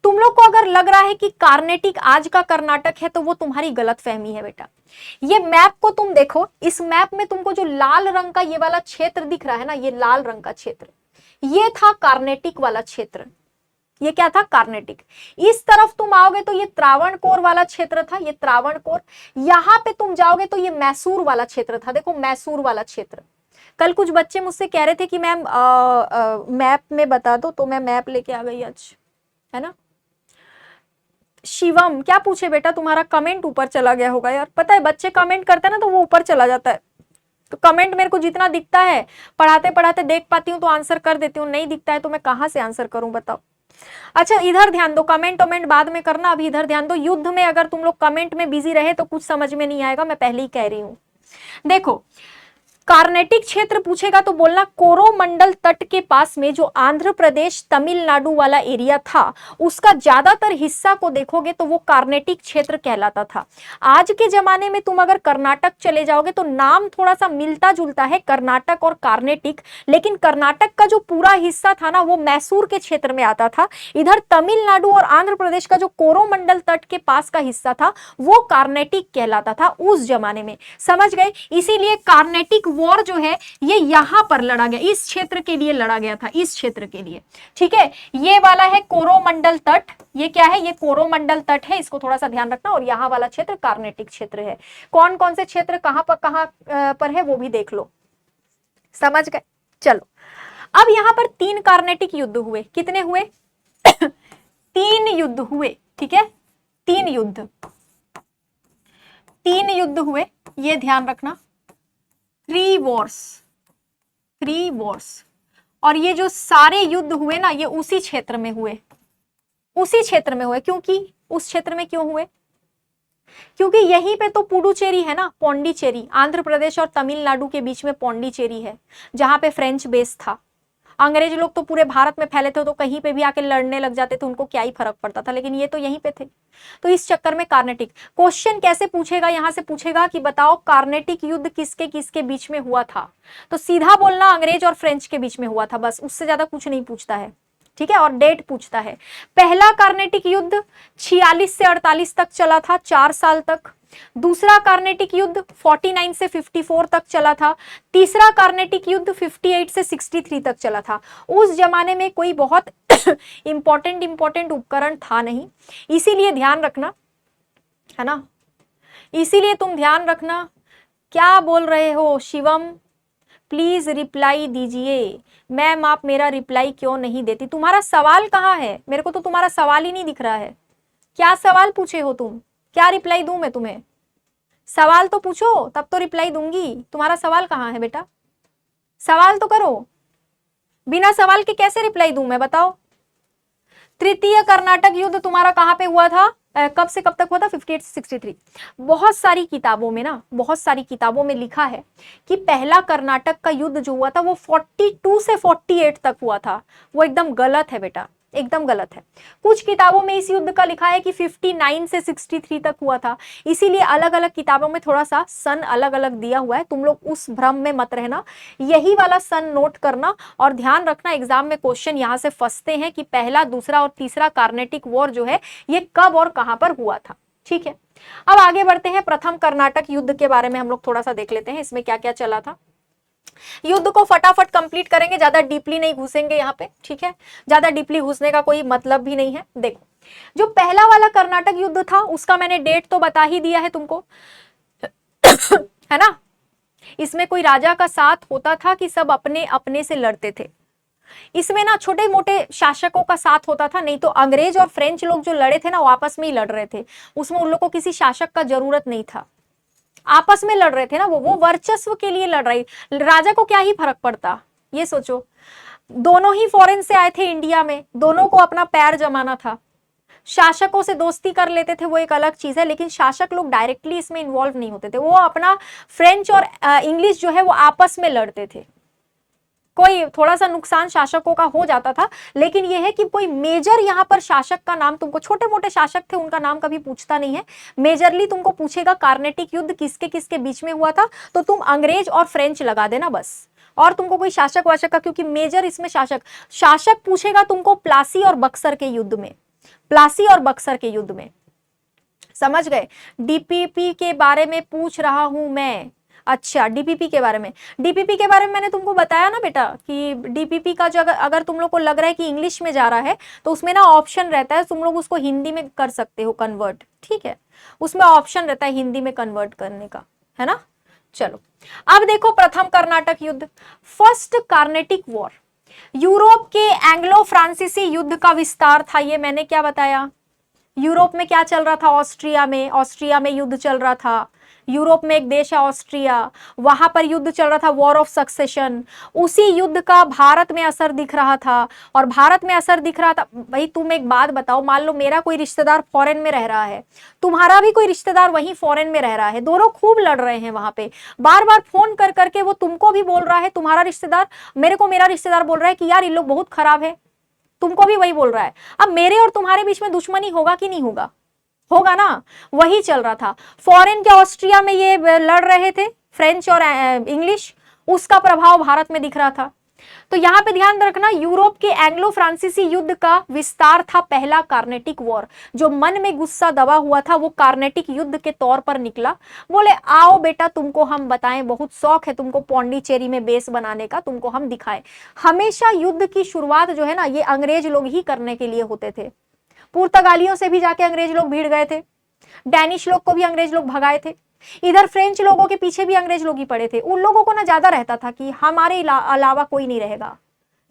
तुम लोग को अगर लग रहा है कि कार्नेटिक आज का कर्नाटक है, तो वो तुम्हारी गलत फहमी है बेटा। ये मैप को तुम देखो, इस मैप में तुमको जो लाल रंग का ये वाला क्षेत्र दिख रहा है ना, ये लाल रंग का क्षेत्र, ये था कार्नेटिक वाला क्षेत्र। ये क्या था? कार्नेटिक। इस तरफ तुम आओगे तो ये त्रावणकोर वाला क्षेत्र था, ये त्रावणकोर। यहां पे तुम जाओगे तो ये मैसूर वाला क्षेत्र था, देखो मैसूर वाला क्षेत्र। कल कुछ बच्चे मुझसे कह रहे थे कि मैम मैप में बता दो, तो मैं मैप लेके आ गई आज, है ना। शिवम क्या पूछे बेटा? तुम्हारा कमेंट ऊपर चला गया होगा यार। पता है बच्चे कमेंट करते हैं ना तो वो ऊपर चला जाता है, तो कमेंट मेरे को जितना दिखता है पढ़ाते पढ़ाते देख पाती हूँ तो आंसर कर देती हूँ, नहीं दिखता है तो मैं कहाँ से आंसर करूं बताओ। अच्छा इधर ध्यान दो, कमेंट वमेंट बाद में करना, अभी इधर ध्यान दो। युद्ध में अगर तुम लोग कमेंट में बिजी रहे तो कुछ समझ में नहीं आएगा, मैं पहले ही कह रही हूँ। देखो कार्नेटिक क्षेत्र पूछेगा तो बोलना कोरोमंडल तट के पास में जो आंध्र प्रदेश तमिलनाडु वाला एरिया था, उसका ज्यादातर हिस्सा को देखोगे तो वो कार्नेटिक क्षेत्र कहलाता था। आज के जमाने में तुम अगर कर्नाटक चले जाओगे तो नाम थोड़ा सा मिलता जुलता है, कर्नाटक और कार्नेटिक, लेकिन कर्नाटक का जो पूरा हिस्सा था ना वो मैसूर के क्षेत्र में आता था। इधर तमिलनाडु और आंध्र प्रदेश का जो कोरोमंडल तट के पास का हिस्सा था वो कार्नेटिक कहलाता था उस जमाने में। समझ गए? इसीलिए कार्नेटिक वॉर जो है ये यहां पर लड़ा गया, इस क्षेत्र के लिए लड़ा गया था, इस क्षेत्र के लिए, ठीक है। ये वाला है कोरोमंडल तट, ये क्या है? ये कोरोमंडल तट है, इसको थोड़ा सा ध्यान रखना। और यहाँ वाला क्षेत्र कार्नेटिक क्षेत्र है। कौन कौन से क्षेत्र कहां पर है वो भी देख लो। समझ गए? चलो अब यहां पर 3 कार्नेटिक युद्ध हुए। कितने हुए? 3 युद्ध हुए, ठीक है। 3 युद्ध हुए, ये ध्यान रखना। 3 वॉर्स। और ये जो सारे युद्ध हुए ना ये उसी क्षेत्र में हुए, उसी क्षेत्र में हुए। क्योंकि उस क्षेत्र में क्यों हुए? क्योंकि यहीं पे तो पुडुचेरी है ना, पौंडीचेरी, आंध्र प्रदेश और तमिलनाडु के बीच में पौंडीचेरी है, जहां पे फ्रेंच बेस था। अंग्रेज लोग तो पूरे भारत में फैले थे, तो कहीं पे भी आके लड़ने लग जाते थे, उनको क्या ही फर्क पड़ता था, लेकिन ये तो यहीं पे थे। तो इस चक्कर में कार्नेटिक क्वेश्चन कैसे पूछेगा, यहां से पूछेगा कि बताओ कार्नेटिक युद्ध किसके किसके बीच में हुआ था, तो सीधा बोलना अंग्रेज और फ्रेंच के बीच में हुआ था, बस, उससे ज्यादा कुछ नहीं पूछता है, ठीक है। और डेट पूछता है। पहला कार्नेटिक युद्ध 46 से 48 तक चला था, 4 साल तक। दूसरा कार्नेटिक युद्ध 49 से 54 तक चला था। तीसरा कार्नेटिक युद्ध 58 से 63 तक चला था। उस जमाने में कोई बहुत इंपॉर्टेंट उपकरण था नहीं, इसीलिए ध्यान रखना, है ना, इसीलिए तुम ध्यान रखना। क्या बोल रहे हो शिवम? प्लीज रिप्लाई दीजिए। मैम आप मेरा रिप्लाई क्यों नहीं देती? तुम्हारा सवाल कहाँ है? मेरे को तो तुम्हारा सवाल ही नहीं दिख रहा है। क्या सवाल पूछे हो तुम? क्या रिप्लाई दूं मैं तुम्हें? सवाल तो पूछो, तब तो रिप्लाई दूंगी। तुम्हारा सवाल कहाँ है बेटा? सवाल तो करो। बिना सवाल के कैसे रिप्लाई दूं मैं, बताओ। तृतीय कर्नाटक युद्ध तुम्हारा कहाँ पे हुआ था? कब से कब तक हुआ था? 58 से 63। बहुत सारी किताबों में ना, बहुत सारी किताबों में लिखा है कि पहला कर्नाटक का युद्ध जो हुआ था वो 42 से 48 तक हुआ था। वो एकदम गलत है बेटा, एकदम गलत है। कुछ किताबों में इस युद्ध का लिखा है कि 59 से 63 तक हुआ था। इसीलिए अलग अलग किताबों में थोड़ा सा सन अलग अलग दिया हुआ है, तुम लोग उस भ्रम में मत रहना। यही वाला सन नोट करना और ध्यान रखना, एग्जाम में क्वेश्चन यहां से फंसते हैं कि पहला, दूसरा और तीसरा कार्नेटिक वॉर जो है ये कब और कहां पर हुआ था, ठीक है। अब आगे बढ़ते हैं, प्रथम कर्नाटक युद्ध के बारे में हम लोग थोड़ा सा देख लेते हैं, इसमें क्या क्या चला था। युद्ध को फटाफट कंप्लीट करेंगे, ज्यादा डीपली नहीं घुसेंगे यहाँ पे, ठीक है। ज्यादा डीपली घुसने का कोई मतलब भी नहीं है। देखो, जो पहला वाला कर्नाटक युद्ध था उसका मैंने डेट तो बता ही दिया है तुमको, है ना। इसमें कोई राजा का साथ होता था कि सब अपने अपने से लड़ते थे? इसमें ना छोटे मोटे शासकों का साथ होता था, नहीं तो अंग्रेज और फ्रेंच लोग जो लड़े थे ना वो आपस में ही लड़ रहे थे, उसमें उन लोग को किसी शासक का जरूरत नहीं था, आपस में लड़ रहे थे ना, वो वर्चस्व के लिए लड़ रही, राजा को क्या ही फर्क पड़ता, ये सोचो। दोनों ही फॉरेन से आए थे इंडिया में, दोनों को अपना पैर जमाना था। शासकों से दोस्ती कर लेते थे वो एक अलग चीज है, लेकिन शासक लोग डायरेक्टली इसमें इन्वॉल्व नहीं होते थे, वो अपना फ्रेंच और इंग्लिश जो है वो आपस में लड़ते थे। कोई थोड़ा सा नुकसान शासकों का हो जाता था, लेकिन यह है कि कोई मेजर यहाँ पर शासक का नाम तुमको, छोटे मोटे शासक थे उनका नाम कभी पूछता नहीं है, मेजरली तुमको पूछेगा कार्नेटिक युद्ध किसके किसके बीच में हुआ था, तो तुम अंग्रेज और फ्रेंच लगा देना बस, और तुमको कोई शासक वासक का, क्योंकि मेजर इसमें शासक पूछेगा तुमको प्लासी और बक्सर के युद्ध में, प्लासी और बक्सर के युद्ध में, समझ गए। डीपीपी के बारे में पूछ रहा हूं मैं। अच्छा, डीपीपी के बारे में, डीपीपी के बारे में मैंने तुमको बताया ना बेटा कि डीपीपी का जो अगर तुम लोग को लग रहा है कि इंग्लिश में जा रहा है तो उसमें ना ऑप्शन रहता है, तुम लोग उसको हिंदी में कर सकते हो कन्वर्ट, ठीक है, उसमें ऑप्शन रहता है हिंदी में कन्वर्ट करने का, है ना। चलो अब देखो, प्रथम कर्नाटक युद्ध, फर्स्ट कार्नेटिक वॉर, यूरोप के एंग्लो फ्रांसीसी युद्ध का विस्तार था। ये मैंने क्या बताया, यूरोप में क्या चल रहा था, ऑस्ट्रिया में युद्ध चल रहा था। यूरोप में एक देश है ऑस्ट्रिया, वहां पर युद्ध चल रहा था, वॉर ऑफ सक्सेशन। उसी युद्ध का भारत में असर दिख रहा था, और भारत में असर दिख रहा था। भाई तुम एक बात बताओ, मान लो मेरा कोई रिश्तेदार फॉरेन में रह रहा है, तुम्हारा भी कोई रिश्तेदार वहीं फॉरेन में रह रहा है, दोनों खूब लड़ रहे हैं वहां पे, बार बार फोन कर करके वो तुमको भी बोल रहा है, तुम्हारा रिश्तेदार मेरे को, मेरा रिश्तेदार बोल रहा है कि यार इन लोग बहुत खराब है, तुमको भी वही बोल रहा है। अब मेरे और तुम्हारे बीच में दुश्मनी होगा कि नहीं होगा? होगा ना। वही चल रहा था, फॉरेन के ऑस्ट्रिया में ये लड़ रहे थे, फ्रेंच और इंग्लिश, उसका प्रभाव भारत में दिख रहा था। तो यहां पे ध्यान रखना, यूरोप के एंग्लो फ्रांसीसी युद्ध का विस्तार था पहला कार्नेटिक वॉर। जो मन में गुस्सा दबा हुआ था वो कार्नेटिक युद्ध के तौर पर निकला। बोले आओ बेटा तुमको हम बताएं, बहुत शौक है तुमको पौंडीचेरी में बेस बनाने का, तुमको हम दिखाएं। हमेशा युद्ध की शुरुआत जो है ना ये अंग्रेज लोग ही करने के लिए होते थे। पुर्तगालियों से भी जाके अंग्रेज लोग भीड़ गए थे, डैनिश लोग को भी अंग्रेज लोग भगाए थे, इधर फ्रेंच लोगों के पीछे भी अंग्रेज लोग ही पड़े थे। उन लोगों को ना ज्यादा रहता था कि हमारे अलावा कोई नहीं रहेगा,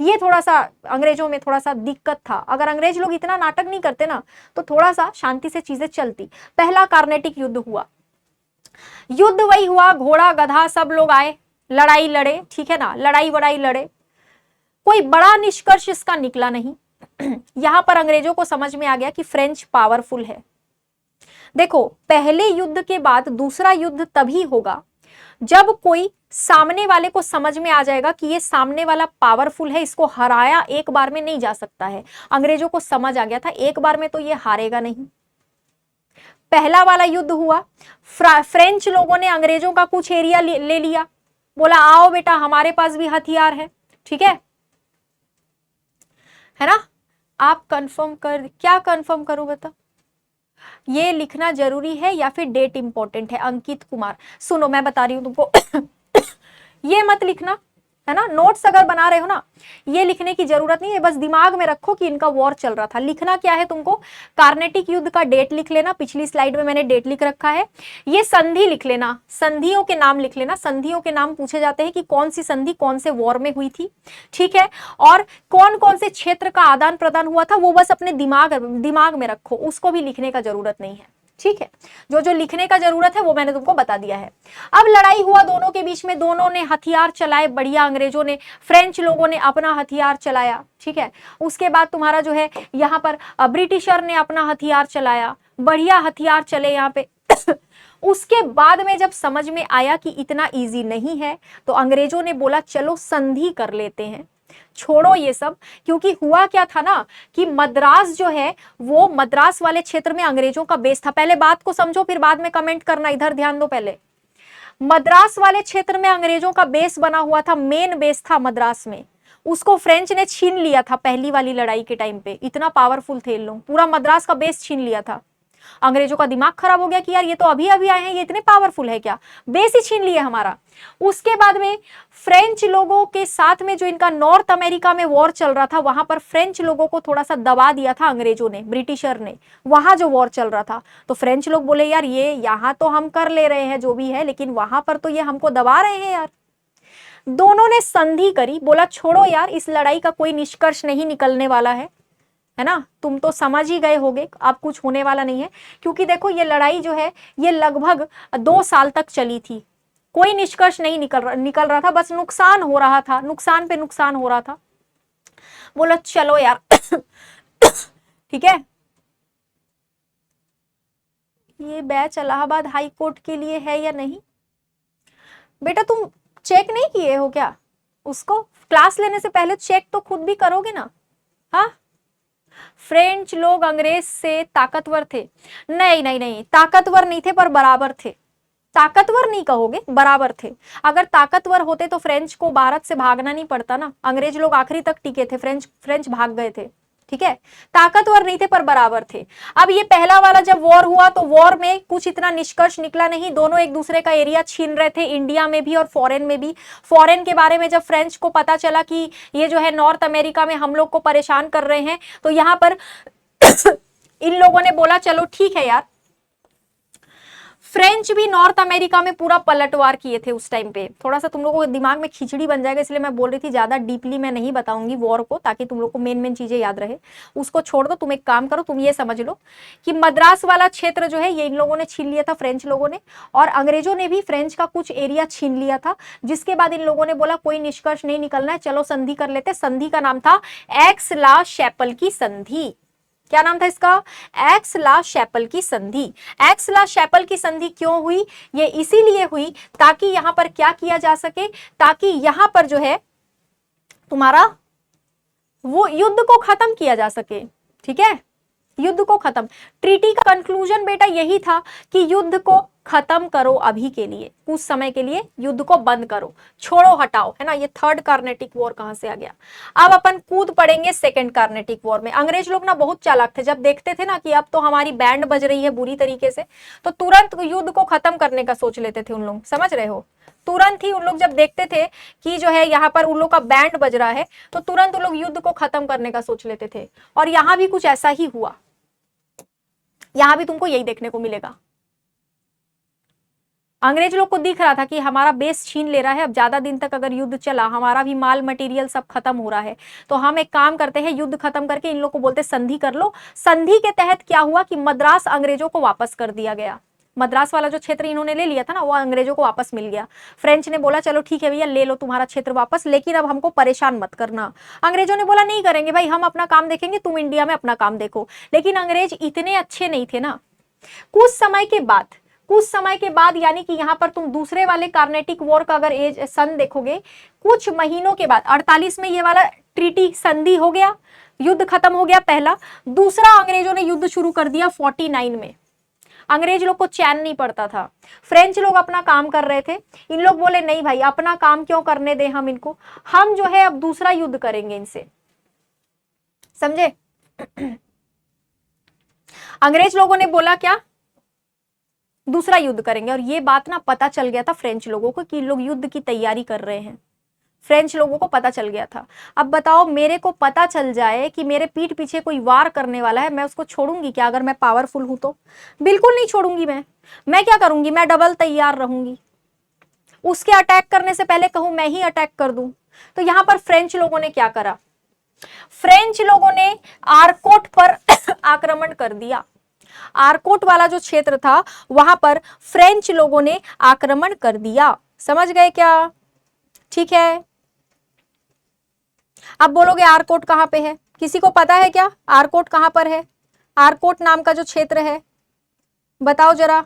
ये थोड़ा सा अंग्रेजों में थोड़ा सा दिक्कत था। अगर अंग्रेज लोग इतना नाटक नहीं करते ना तो थोड़ा सा शांति से चीजें चलती। पहला कार्नेटिक युद्ध हुआ, युद्ध वही हुआ, घोड़ा गधा सब लोग आए, लड़ाई लड़े, ठीक है ना, लड़ाई वड़ाई लड़े, कोई बड़ा निष्कर्ष इसका निकला नहीं। यहां पर अंग्रेजों को समझ में आ गया कि फ्रेंच पावरफुल है। देखो, पहले युद्ध के बाद दूसरा युद्ध तभी होगा जब कोई सामने वाले को समझ में आ जाएगा कि ये सामने वाला पावरफुल है, इसको हराया एक बार में नहीं जा सकता है। अंग्रेजों को समझ आ गया था एक बार में तो ये हारेगा नहीं। पहला वाला युद्ध हुआ, फ्रेंच लोगों ने अंग्रेजों का कुछ एरिया ले लिया, बोला आओ बेटा हमारे पास भी हथियार है, ठीक है ना। आप कंफर्म कर, क्या कंफर्म करूं बता, ये लिखना जरूरी है या फिर डेट इंपॉर्टेंट है? अंकित कुमार, सुनो मैं बता रही हूं तुमको ये मत लिखना, है ना। नोट्स अगर बना रहे हो ना, ये लिखने की जरूरत नहीं है, बस दिमाग में रखो कि इनका वॉर चल रहा था। लिखना क्या है तुमको, कार्नेटिक युद्ध का डेट लिख लेना, पिछली स्लाइड में मैंने डेट लिख रखा है। ये संधि लिख लेना, संधियों के नाम लिख लेना, संधियों के नाम पूछे जाते हैं कि कौन सी संधि कौन से वॉर में हुई थी, ठीक है। और कौन कौन से क्षेत्र का आदान प्रदान हुआ था वो बस अपने दिमाग में रखो, उसको भी लिखने का जरूरत नहीं है, ठीक है। जो जो लिखने का जरूरत है वो मैंने तुमको बता दिया है। अब लड़ाई हुआ दोनों के बीच में, दोनों ने हथियार चलाए बढ़िया, अंग्रेजों ने, फ्रेंच लोगों ने अपना हथियार चलाया, ठीक है। उसके बाद तुम्हारा जो है यहाँ पर ब्रिटिशर ने अपना हथियार चलाया, बढ़िया हथियार चले यहाँ पे उसके बाद में जब समझ में आया कि इतना इजी नहीं है, तो अंग्रेजों ने बोला चलो संधि कर लेते हैं, छोड़ो ये सब। क्योंकि हुआ क्या था ना कि मद्रास जो है वो मद्रास वाले क्षेत्र में अंग्रेजों का बेस था। पहले बात को समझो फिर बाद में कमेंट करना, इधर ध्यान दो। पहले मद्रास वाले क्षेत्र में अंग्रेजों का बेस बना हुआ था, मेन बेस था मद्रास में, उसको फ्रेंच ने छीन लिया था पहली वाली लड़ाई के टाइम पे। इतना पावरफुल थे लोग, पूरा मद्रास का बेस छीन लिया था। अंग्रेजों का दिमाग खराब हो गया कि यार ये तो अभी अभी आए हैं, ये इतने पावरफुल है क्या, बेस ही छीन लिए हमारा। उसके बाद में फ्रेंच लोगों के साथ में जो इनका नॉर्थ अमेरिका में वॉर चल रहा था, वहां पर फ्रेंच लोगों को थोड़ा सा दबा दिया था अंग्रेजों ने, ब्रिटिशर ने, वहां जो वॉर चल रहा था। तो फ्रेंच लोग बोले यार ये यहाँ तो हम कर ले रहे हैं जो भी है, लेकिन वहां पर तो ये हमको दबा रहे हैं यार। दोनों ने संधि करी, बोला छोड़ो यार इस लड़ाई का कोई निष्कर्ष नहीं निकलने वाला है ना। तुम तो समझ ही गए होगे अब कुछ होने वाला नहीं है, क्योंकि देखो ये लड़ाई जो है ये लगभग 2 साल तक चली थी, कोई निष्कर्ष नहीं निकल रहा था, बस नुकसान हो रहा था, नुकसान पे नुकसान हो रहा था। बोलो चलो यार ठीक है। ये बैच इलाहाबाद हाई कोर्ट के लिए है या नहीं बेटा, तुम चेक नहीं किए हो क्या उसको? क्लास लेने से पहले चेक तो खुद भी करोगे ना। हाँ, फ्रेंच लोग अंग्रेज से ताकतवर थे? नहीं नहीं नहीं, ताकतवर नहीं थे पर बराबर थे। ताकतवर नहीं कहोगे, बराबर थे। अगर ताकतवर होते तो फ्रेंच को भारत से भागना नहीं पड़ता ना, अंग्रेज लोग आखिरी तक टिके थे, फ्रेंच भाग गए थे, ठीक है। ताकतवर नहीं थे पर बराबर थे। अब ये पहला वाला जब वॉर हुआ तो वॉर में कुछ इतना निष्कर्ष निकला नहीं, दोनों एक दूसरे का एरिया छीन रहे थे, इंडिया में भी और फॉरेन में भी। फॉरेन के बारे में जब फ्रेंच को पता चला कि ये जो है नॉर्थ अमेरिका में हम लोग को परेशान कर रहे हैं, तो यहाँ पर इन लोगों ने बोला चलो ठीक है यार। फ्रेंच भी नॉर्थ अमेरिका में पूरा पलटवार किए थे उस टाइम पे। थोड़ा सा तुम लोगों को दिमाग में खिचड़ी बन जाएगा, इसलिए मैं बोल रही थी ज्यादा डीपली मैं नहीं बताऊंगी वॉर को, ताकि तुम लोग को मेन चीजें याद रहे। उसको छोड़ दो, तुम एक काम करो, तुम ये समझ लो कि मद्रास वाला क्षेत्र जो है ये इन लोगों ने छीन लिया था, फ्रेंच लोगों ने, और अंग्रेजों ने भी फ्रेंच का कुछ एरिया छीन लिया था। जिसके बाद इन लोगों ने बोला कोई निष्कर्ष नहीं निकलना है, चलो संधि कर लेते। संधि का नाम था एक्स-ला-शैपल की संधि। क्या नाम था इसका? एक्स-ला-शैपल की संधि। एक्स-ला-शैपल की संधि क्यों हुई? ये इसीलिए हुई ताकि यहां पर क्या किया जा सके, ताकि यहां पर जो है तुम्हारा वो युद्ध को खत्म किया जा सके, ठीक है, युद्ध को खत्म। ट्रीटी का कंक्लूजन बेटा यही था कि युद्ध को खत्म करो, अभी के लिए कुछ समय के लिए युद्ध को बंद करो, छोड़ो हटाओ, है ना। ये थर्ड कार्नेटिक वॉर कहां से आ गया? अब अपन कूद पड़ेंगे सेकंड कार्नेटिक वॉर में। अंग्रेज लोग ना बहुत चालाक थे, जब देखते थे ना कि अब तो हमारी बैंड बज रही है बुरी तरीके से, तो तुरंत युद्ध को खत्म करने का सोच लेते थे उन लोग, समझ रहे हो। तुरंत ही उन लोग जब देखते थे कि जो है यहाँ पर उन लोग का बैंड बज रहा है, तो तुरंत उन लोग युद्ध को खत्म करने का सोच लेते थे। और यहां भी कुछ ऐसा ही हुआ, यहां भी तुमको यही देखने को मिलेगा। अंग्रेज लोग को दिख रहा था कि हमारा बेस छीन ले रहा है, अब ज्यादा दिन तक अगर युद्ध चला, हमारा भी माल मटेरियल सब खत्म हो रहा है, तो हम एक काम करते हैं, युद्ध खत्म करके इन लोग को बोलते संधि कर लो। संधि के तहत क्या हुआ कि मद्रास अंग्रेजों को वापस कर दिया गया। मद्रास वाला जो क्षेत्र इन्होंने ले लिया था ना, वो अंग्रेजों को वापस मिल गया। फ्रेंच ने बोला चलो ठीक है भैया ले लो तुम्हारा क्षेत्र वापस, लेकिन अब हमको परेशान मत करना। अंग्रेजों ने बोला नहीं करेंगे भाई, हम अपना काम देखेंगे, तुम इंडिया में अपना काम देखो। लेकिन अंग्रेज इतने अच्छे नहीं थे ना। कुछ समय के बाद यानी कि यहाँ पर तुम दूसरे वाले कार्नेटिक वॉर का अगर एज सन देखोगे, कुछ महीनों के बाद 48 में ये वाला ट्रीटी संधि हो गया, युद्ध खत्म हो गया पहला। दूसरा अंग्रेजों ने युद्ध शुरू कर दिया 49 में। अंग्रेज लोग को चैन नहीं पड़ता था, फ्रेंच लोग अपना काम कर रहे थे, इन लोग बोले नहीं भाई अपना काम क्यों करने दें हम इनको, हम जो है अब दूसरा युद्ध करेंगे इनसे, समझे। अंग्रेज लोगों ने बोला क्या, दूसरा युद्ध करेंगे। और ये बात ना पता चल गया था फ्रेंच लोगों को कि लोग युद्ध की तैयारी कर रहे हैं, फ्रेंच लोगों को पता चल गया था। अब बताओ मेरे को पता चल जाए कि मेरे पीठ पीछे कोई वार करने वाला है, मैं उसको छोड़ूंगी क्या? अगर मैं पावरफुल हूं तो बिल्कुल नहीं छोड़ूंगी। मैं क्या करूंगी, मैं डबल तैयार रहूंगी, उसके अटैक करने से पहले कहूं मैं ही अटैक कर दूं। तो यहां पर फ्रेंच लोगों ने क्या करा, फ्रेंच लोगों ने आरकोट पर आक्रमण कर दिया। आरकोट वाला जो क्षेत्र था वहां पर फ्रेंच लोगों ने आक्रमण कर दिया, समझ गए क्या? ठीक है, अब बोलोगे आरकोट कहां पे है, किसी को पता है क्या आरकोट कहां पर है? आरकोट नाम का जो क्षेत्र है बताओ जरा,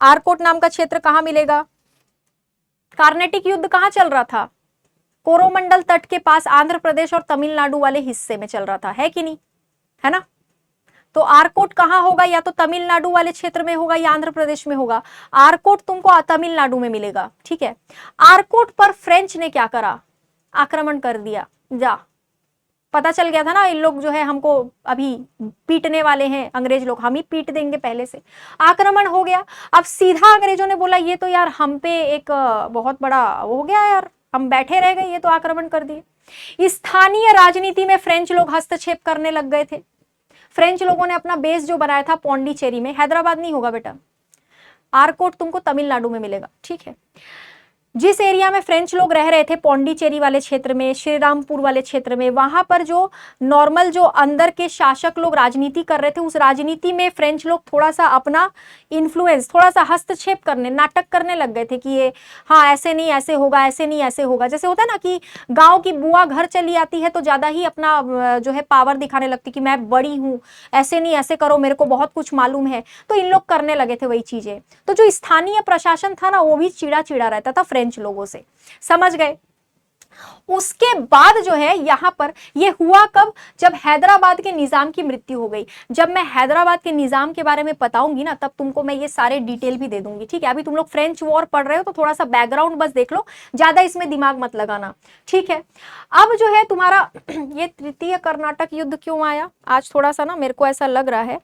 आरकोट नाम का क्षेत्र कहां मिलेगा? कार्नेटिक युद्ध कहां चल रहा था? कोरोमंडल तट के पास आंध्र प्रदेश और तमिलनाडु वाले हिस्से में चल रहा था, है कि नहीं, है ना? तो आरकोट कहां होगा, या तो तमिलनाडु वाले क्षेत्र में होगा या आंध्र प्रदेश में होगा। आरकोट तुमको तमिलनाडु में मिलेगा, ठीक है। आरकोट पर फ्रेंच ने क्या करा, आक्रमण कर दिया। जा, पता चल गया था ना इन लोग जो है हमको अभी पीटने वाले हैं, अंग्रेज लोग, हम ही पीट देंगे पहले से। आक्रमण हो गया। अब सीधा अंग्रेजों ने बोला ये तो यार हम पे एक बहुत बड़ा हो गया यार, हम बैठे रह गए, ये तो आक्रमण कर दिए। स्थानीय राजनीति में फ्रेंच लोग हस्तक्षेप करने लग गए थे। फ्रेंच लोगों ने अपना बेस जो बनाया था पौंडीचेरी में, हैदराबाद नहीं होगा बेटा, आरकोट तुमको तमिलनाडु में मिलेगा, ठीक है। जिस एरिया में फ्रेंच लोग रह रहे थे, पौंडीचेरी वाले क्षेत्र में, श्रीरामपुर वाले क्षेत्र में, वहां पर जो नॉर्मल जो अंदर के शासक लोग राजनीति कर रहे थे, उस राजनीति में फ्रेंच लोग थोड़ा सा अपना इन्फ्लुएंस, थोड़ा सा हस्तक्षेप करने, नाटक करने लग गए थे कि ये हाँ ऐसे नहीं ऐसे होगा, ऐसे नहीं ऐसे होगा। जैसे होता है ना कि गाँव की बुआ घर चली आती है तो ज्यादा ही अपना जो है पावर दिखाने लगती कि मैं बड़ी हूँ, ऐसे नहीं ऐसे करो, मेरे को बहुत कुछ मालूम है। तो इन लोग करने लगे थे वही चीजें। तो जो स्थानीय प्रशासन था ना वो भी चिड़ा चिड़ा रहता था फ्रेंच लोगों से, समझ गए। उसके बाद जो है यहां पर ये हुआ कब, जब हैदराबाद के निजाम की मृत्यु हो गई। जब मैं हैदराबाद के निजाम के बारे में बताऊंगी ना तब तुमको मैं ये सारे डिटेल भी दे दूंगी, ठीक है। अभी तुम लोग फ्रेंच वॉर पढ़ रहे हो तो थोड़ा सा बैकग्राउंड बस देख लो, ज्यादा इसमें दिमाग मत लगाना, ठीक है। अब जो है तुम्हारा ये तृतीय कर्नाटक युद्ध क्यों आया, आज थोड़ा सा ना मेरे को ऐसा लग रहा है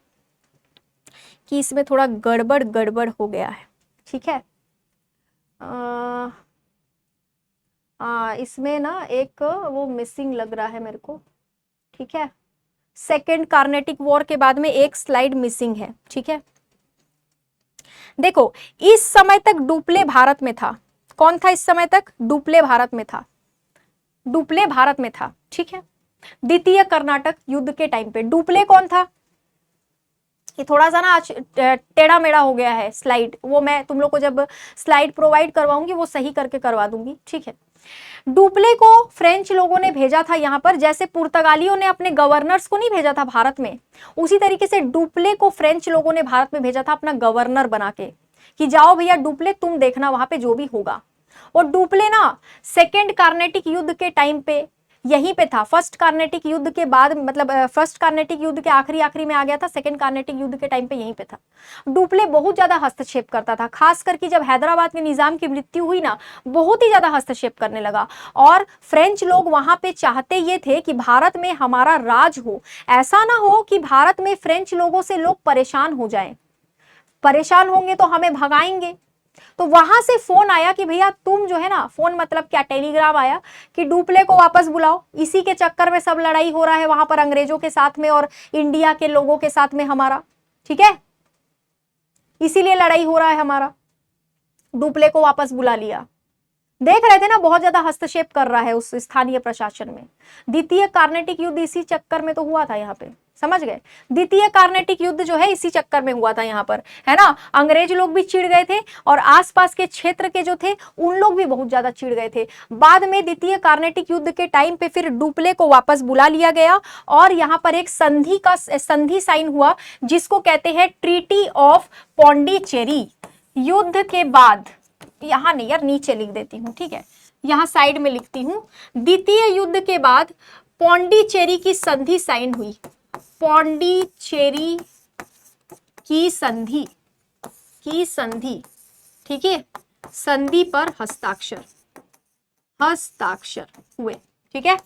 कि इसमें थोड़ा गड़बड़ गड़बड़ हो गया है, ठीक है। इसमें ना एक वो मिसिंग लग रहा है मेरे को, ठीक है। सेकेंड कार्नेटिक वॉर के बाद में एक स्लाइड मिसिंग है, ठीक है। देखो इस समय तक डुप्ले भारत में था। कौन था इस समय तक? डुप्ले भारत में था, डुप्ले भारत में था, ठीक है। द्वितीय कर्नाटक युद्ध के टाइम पे डुप्ले कौन था? ये थोड़ा सा ना आज टेढ़ा मेढ़ा हो गया है स्लाइड, वो मैं तुम लोग को जब स्लाइड प्रोवाइड करवाऊंगी वो सही करके करवा दूंगी, ठीक है। डुप्ले को फ्रेंच लोगों ने भेजा था यहाँ पर, जैसे पुर्तगालियों ने अपने गवर्नर्स को नहीं भेजा था भारत में, उसी तरीके से डुप्ले को फ्रेंच लोगों ने भारत में भेजा था अपना गवर्नर बना के कि जाओ भैया डुप्ले तुम देखना वहां पे जो भी होगा। और डुप्ले ना सेकेंड कार्नेटिक युद्ध के टाइम पे यहीं पे था। फर्स्ट कार्नेटिक युद्ध के बाद मतलब फर्स्ट कार्नेटिक युद्ध के आखिरी में आ गया था, सेकंड कार्नेटिक युद्ध के टाइम पे यहीं पे था। डुप्ले बहुत ज्यादा हस्तक्षेप करता था, खास करके जब हैदराबाद के निजाम की मृत्यु हुई ना बहुत ही ज्यादा हस्तक्षेप करने लगा। और फ्रेंच लोग वहां पे चाहते ये थे कि भारत में हमारा राज हो, ऐसा ना हो कि भारत में फ्रेंच लोगों से लोग परेशान हो जाएं, परेशान होंगे तो हमें भगाएंगे। तो वहां से फोन आया कि भैया तुम जो है ना, फोन मतलब क्या, टेलीग्राम आया कि डुप्ले को वापस बुलाओ। इसी के चक्कर में सब लड़ाई हो रहा है वहां पर अंग्रेजों के साथ में और इंडिया के लोगों के साथ में हमारा, ठीक है, इसीलिए लड़ाई हो रहा है हमारा। डुप्ले को वापस बुला लिया। देख रहे थे ना, बहुत ज्यादा हस्तक्षेप कर रहा है उस स्थानीय प्रशासन में। द्वितीय कार्नेटिक युद्ध इसी चक्कर में तो हुआ था यहाँ पे, समझ गए। द्वितीय कार्नेटिक युद्ध जो है इसी चक्कर में हुआ था यहाँ पर, है ना। अंग्रेज लोग भी चिढ़ गए थे और आसपास के क्षेत्र के जो थे उन लोग भी बहुत ज्यादा चिढ़ गए थे। बाद में द्वितीय कार्नेटिक युद्ध के टाइम पे फिर डुप्ले को वापस बुला लिया गया और यहाँ पर एक संधि साइन हुआ जिसको कहते हैं ट्रीटी ऑफ पौंडीचेरी। युद्ध के बाद, यहां नहीं यार, नीचे लिख देती हूँ, ठीक है, यहां साइड में लिखती हूं। द्वितीय युद्ध के बाद पौंडीचेरी की संधि साइन हुई, पौंडीचेरी की संधि ठीक है, संधि पर हस्ताक्षर हुए, ठीक है,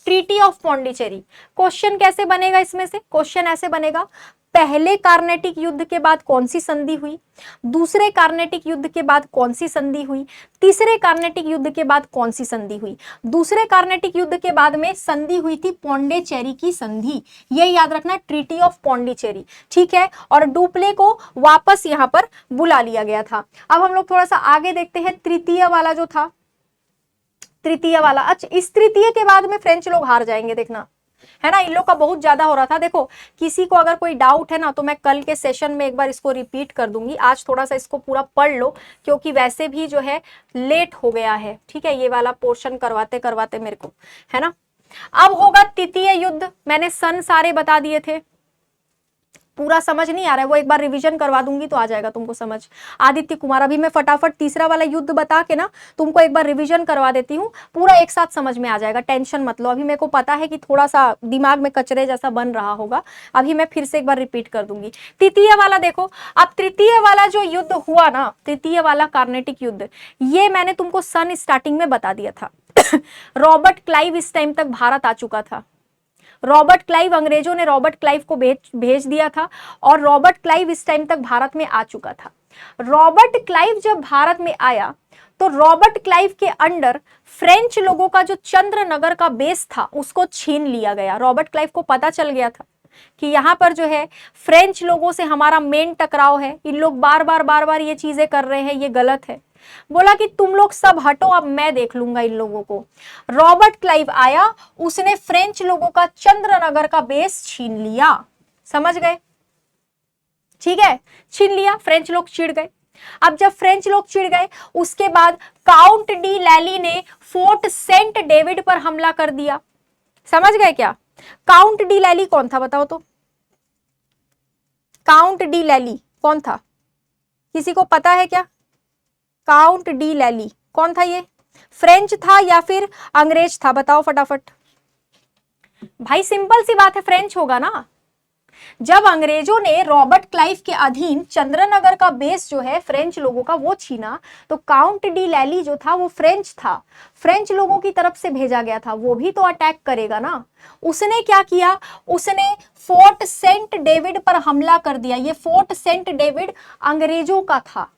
ट्रीटी ऑफ पौंडीचेरी। क्वेश्चन कैसे बनेगा इसमें से? क्वेश्चन ऐसे बनेगा, पहले कार्नेटिक युद्ध के बाद कौन सी संधि हुई, दूसरे कार्नेटिक युद्ध के बाद कौन सी संधि हुई, तीसरे कार्नेटिक युद्ध के बाद कौन सी संधि हुई। दूसरे कार्नेटिक युद्ध के बाद में संधि हुई थी पौंडीचेरी की संधि, ये याद रखना, ट्रीटी ऑफ पौंडीचेरी, ठीक है। और डुप्ले को वापस यहां पर बुला लिया गया था। अब हम लोग थोड़ा सा आगे देखते हैं, तृतीय वाला जो था, तृतीय वाला, अच्छा इस तृतीय के बाद में फ्रेंच लोग हार जाएंगे, देखना, है ना। इन लोग का बहुत ज्यादा हो रहा था। देखो किसी को अगर कोई डाउट है ना तो मैं कल के सेशन में एक बार इसको रिपीट कर दूंगी, आज थोड़ा सा इसको पूरा पढ़ लो क्योंकि वैसे भी जो है लेट हो गया है, ठीक है, ये वाला पोर्शन करवाते करवाते मेरे को, है ना। अब होगा तृतीय युद्ध, मैंने सन सारे बता दिए थे, पूरा समझ नहीं आ रहा है वो एक बार रिवीजन करवा दूंगी तो आ जाएगा तुमको समझ। आदित्य कुमार, अभी मैं फटाफट तीसरा वाला युद्ध बता के ना तुमको एक बार रिवीजन करवा देती हूँ, पूरा एक साथ समझ में आ जाएगा, टेंशन मत लो। अभी मेरे को पता है कि थोड़ा सा दिमाग में कचरे जैसा बन रहा होगा, अभी मैं फिर से एक बार रिपीट कर दूंगी। तृतीय वाला देखो, अब तृतीय वाला जो युद्ध हुआ ना, तृतीय वाला कार्नेटिक युद्ध, ये मैंने तुमको सन स्टार्टिंग में बता दिया था। रॉबर्ट क्लाइव इस टाइम तक भारत आ चुका था। रॉबर्ट क्लाइव, अंग्रेजों ने रॉबर्ट क्लाइव को भेज दिया था और रॉबर्ट क्लाइव इस टाइम तक भारत में आ चुका था। रॉबर्ट क्लाइव जब भारत में आया तो रॉबर्ट क्लाइव के अंडर फ्रेंच लोगों का जो चंद्रनगर का बेस था उसको छीन लिया गया। रॉबर्ट क्लाइव को पता चल गया था कि यहाँ पर जो है फ्रेंच लोगों से हमारा मेन टकराव है, इन लोग बार बार ये चीजें कर रहे हैं, ये गलत है। बोला कि तुम लोग सब हटो, अब मैं देख लूंगा इन लोगों को। रॉबर्ट क्लाइव आया, उसने फ्रेंच लोगों का चंद्रनगर का बेस छीन लिया, समझ गए, ठीक है, छीन लिया, फ्रेंच लोग चिढ़ गए। अब जब फ्रेंच लोग चिढ़ गए उसके बाद काउंट डी लैली ने फोर्ट सेंट डेविड पर हमला कर दिया, समझ गए क्या। काउंट डी लैली कौन था बताओ तो, काउंट डी लैली कौन था, किसी को पता है क्या। काउंट डी लैली कौन था, ये फ्रेंच था या फिर अंग्रेज था, बताओ फटाफट। भाई सिंपल सी बात है, फ्रेंच होगा ना। जब अंग्रेजों ने रॉबर्ट क्लाइव के अधीन चंद्रनगर का बेस जो है फ्रेंच लोगों का वो छीना, तो काउंट डी लैली जो था वो फ्रेंच था, फ्रेंच लोगों की तरफ से भेजा गया था, वो भी तो अटैक करेगा ना। उसने क्या किया, उसने फोर्ट सेंट डेविड पर हमला कर दिया। ये फोर्ट सेंट डेविड अंग्रेजों का था,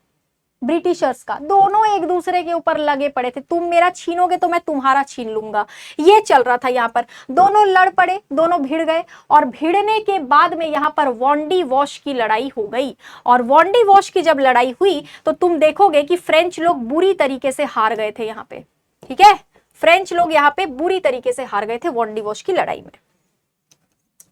ब्रिटिशर्स का, दोनों एक दूसरे के ऊपर लगे पड़े थे, तुम मेरा छीनोगे तो मैं तुम्हारा छीन लूंगा, ये चल रहा था यहाँ पर। दोनों लड़ पड़े, दोनों भिड़ गए और भिड़ने के बाद में यहाँ पर वॉन्डी वॉश की लड़ाई हो गई। और वॉन्डी वॉश की जब लड़ाई हुई तो तुम देखोगे कि फ्रेंच लोग बुरी तरीके से हार गए थे यहाँ पे, ठीक है, फ्रेंच लोग यहाँ पे बुरी तरीके से हार गए थे वॉन्डी वॉश की लड़ाई में।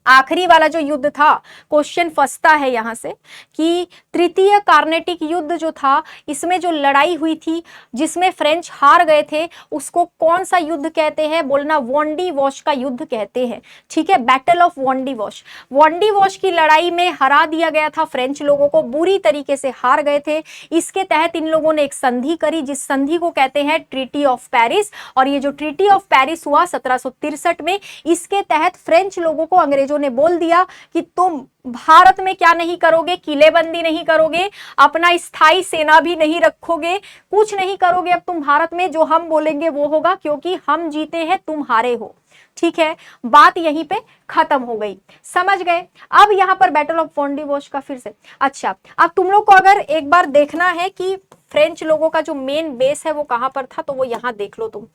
आखिरी वाला जो युद्ध था, क्वेश्चन फंसता है यहां से कि तृतीय कार्नेटिक युद्ध जो था, इसमें जो लड़ाई हुई थी जिसमें फ्रेंच हार गए थे, उसको कौन सा युद्ध कहते हैं, बोलना वॉन्डी वॉश का युद्ध कहते हैं, ठीक है, बैटल ऑफ वॉन्डी वॉश। वॉन्डी वॉश की लड़ाई में हरा दिया गया था फ्रेंच लोगों को, बुरी तरीके से हार गए थे। इसके तहत इन लोगों ने एक संधि करी जिस संधि को कहते हैं ट्रीटी ऑफ पेरिस। और ये जो ट्रीटी ऑफ पेरिस हुआ 1763 में, इसके तहत फ्रेंच लोगों को अंग्रेजों ने बोल दिया कि तुम भारत में क्या नहीं करोगे, किलेबंदी नहीं करोगे, अपना स्थायी सेना भी नहीं रखोगे, कुछ नहीं करोगे अब तुम भारत में, जो हम बोलेंगे वो होगा, क्योंकि हम जीते हैं तुम हारे हो, ठीक है। बात यहीं पे खत्म हो गई, समझ गए। अब यहां पर बैटल ऑफ वॉन्डी वॉश का फिर से, अच्छा अब तुम लोग को अगर एक बार देखना है कि फ्रेंच लोगों का जो मेन बेस है वो कहां पर था, तो वो यहां देख लो तुम,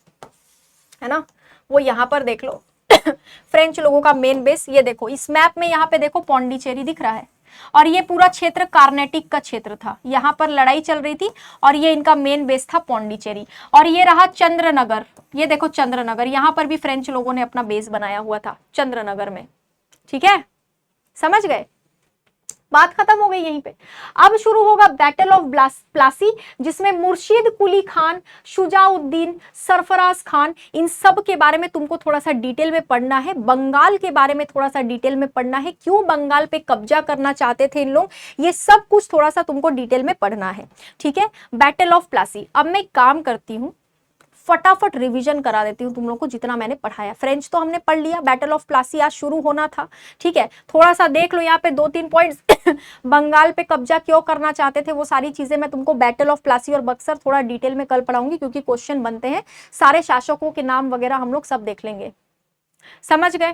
है ना, वो यहां पर देख लो। फ्रेंच लोगों का मेन बेस ये देखो, इस मैप में यहाँ पे देखो पौंडीचेरी दिख रहा है, और ये पूरा क्षेत्र कार्नेटिक का क्षेत्र था, यहाँ पर लड़ाई चल रही थी और ये इनका मेन बेस था पौंडीचेरी। और ये रहा चंद्रनगर, ये देखो चंद्रनगर, यहाँ पर भी फ्रेंच लोगों ने अपना बेस बनाया हुआ था चंद्रनगर में। ठीक है, समझ गए, बात खत्म हो गई यहीं पे। अब शुरू होगा बैटल ऑफ प्लासी, जिसमें मुर्शीद कुली खान, शुजाउद्दीन, सरफराज खान, इन सब के बारे में तुमको थोड़ा सा डिटेल में पढ़ना है। बंगाल के बारे में थोड़ा सा डिटेल में पढ़ना है, क्यों बंगाल पे कब्जा करना चाहते थे इन लोग, ये सब कुछ थोड़ा सा तुमको डिटेल में पढ़ना है। ठीक है, बैटल ऑफ प्लासी। अब मैं एक काम करती हूँ, फटाफट रिवीजन करा देती हूँ तुम लोग को जितना मैंने पढ़ाया। फ्रेंच तो हमने पढ़ लिया, बैटल ऑफ प्लासी आज शुरू होना था। ठीक है, थोड़ा सा देख लो यहाँ पे 2-3 पॉइंट्स बंगाल पे कब्जा क्यों करना चाहते थे, वो सारी चीजें मैं तुमको बैटल ऑफ प्लासी और बक्सर थोड़ा डिटेल में कल पढ़ाऊंगी, क्योंकि क्वेश्चन बनते हैं, सारे शासकों के नाम वगैरह हम लोग सब देख लेंगे। समझ गए?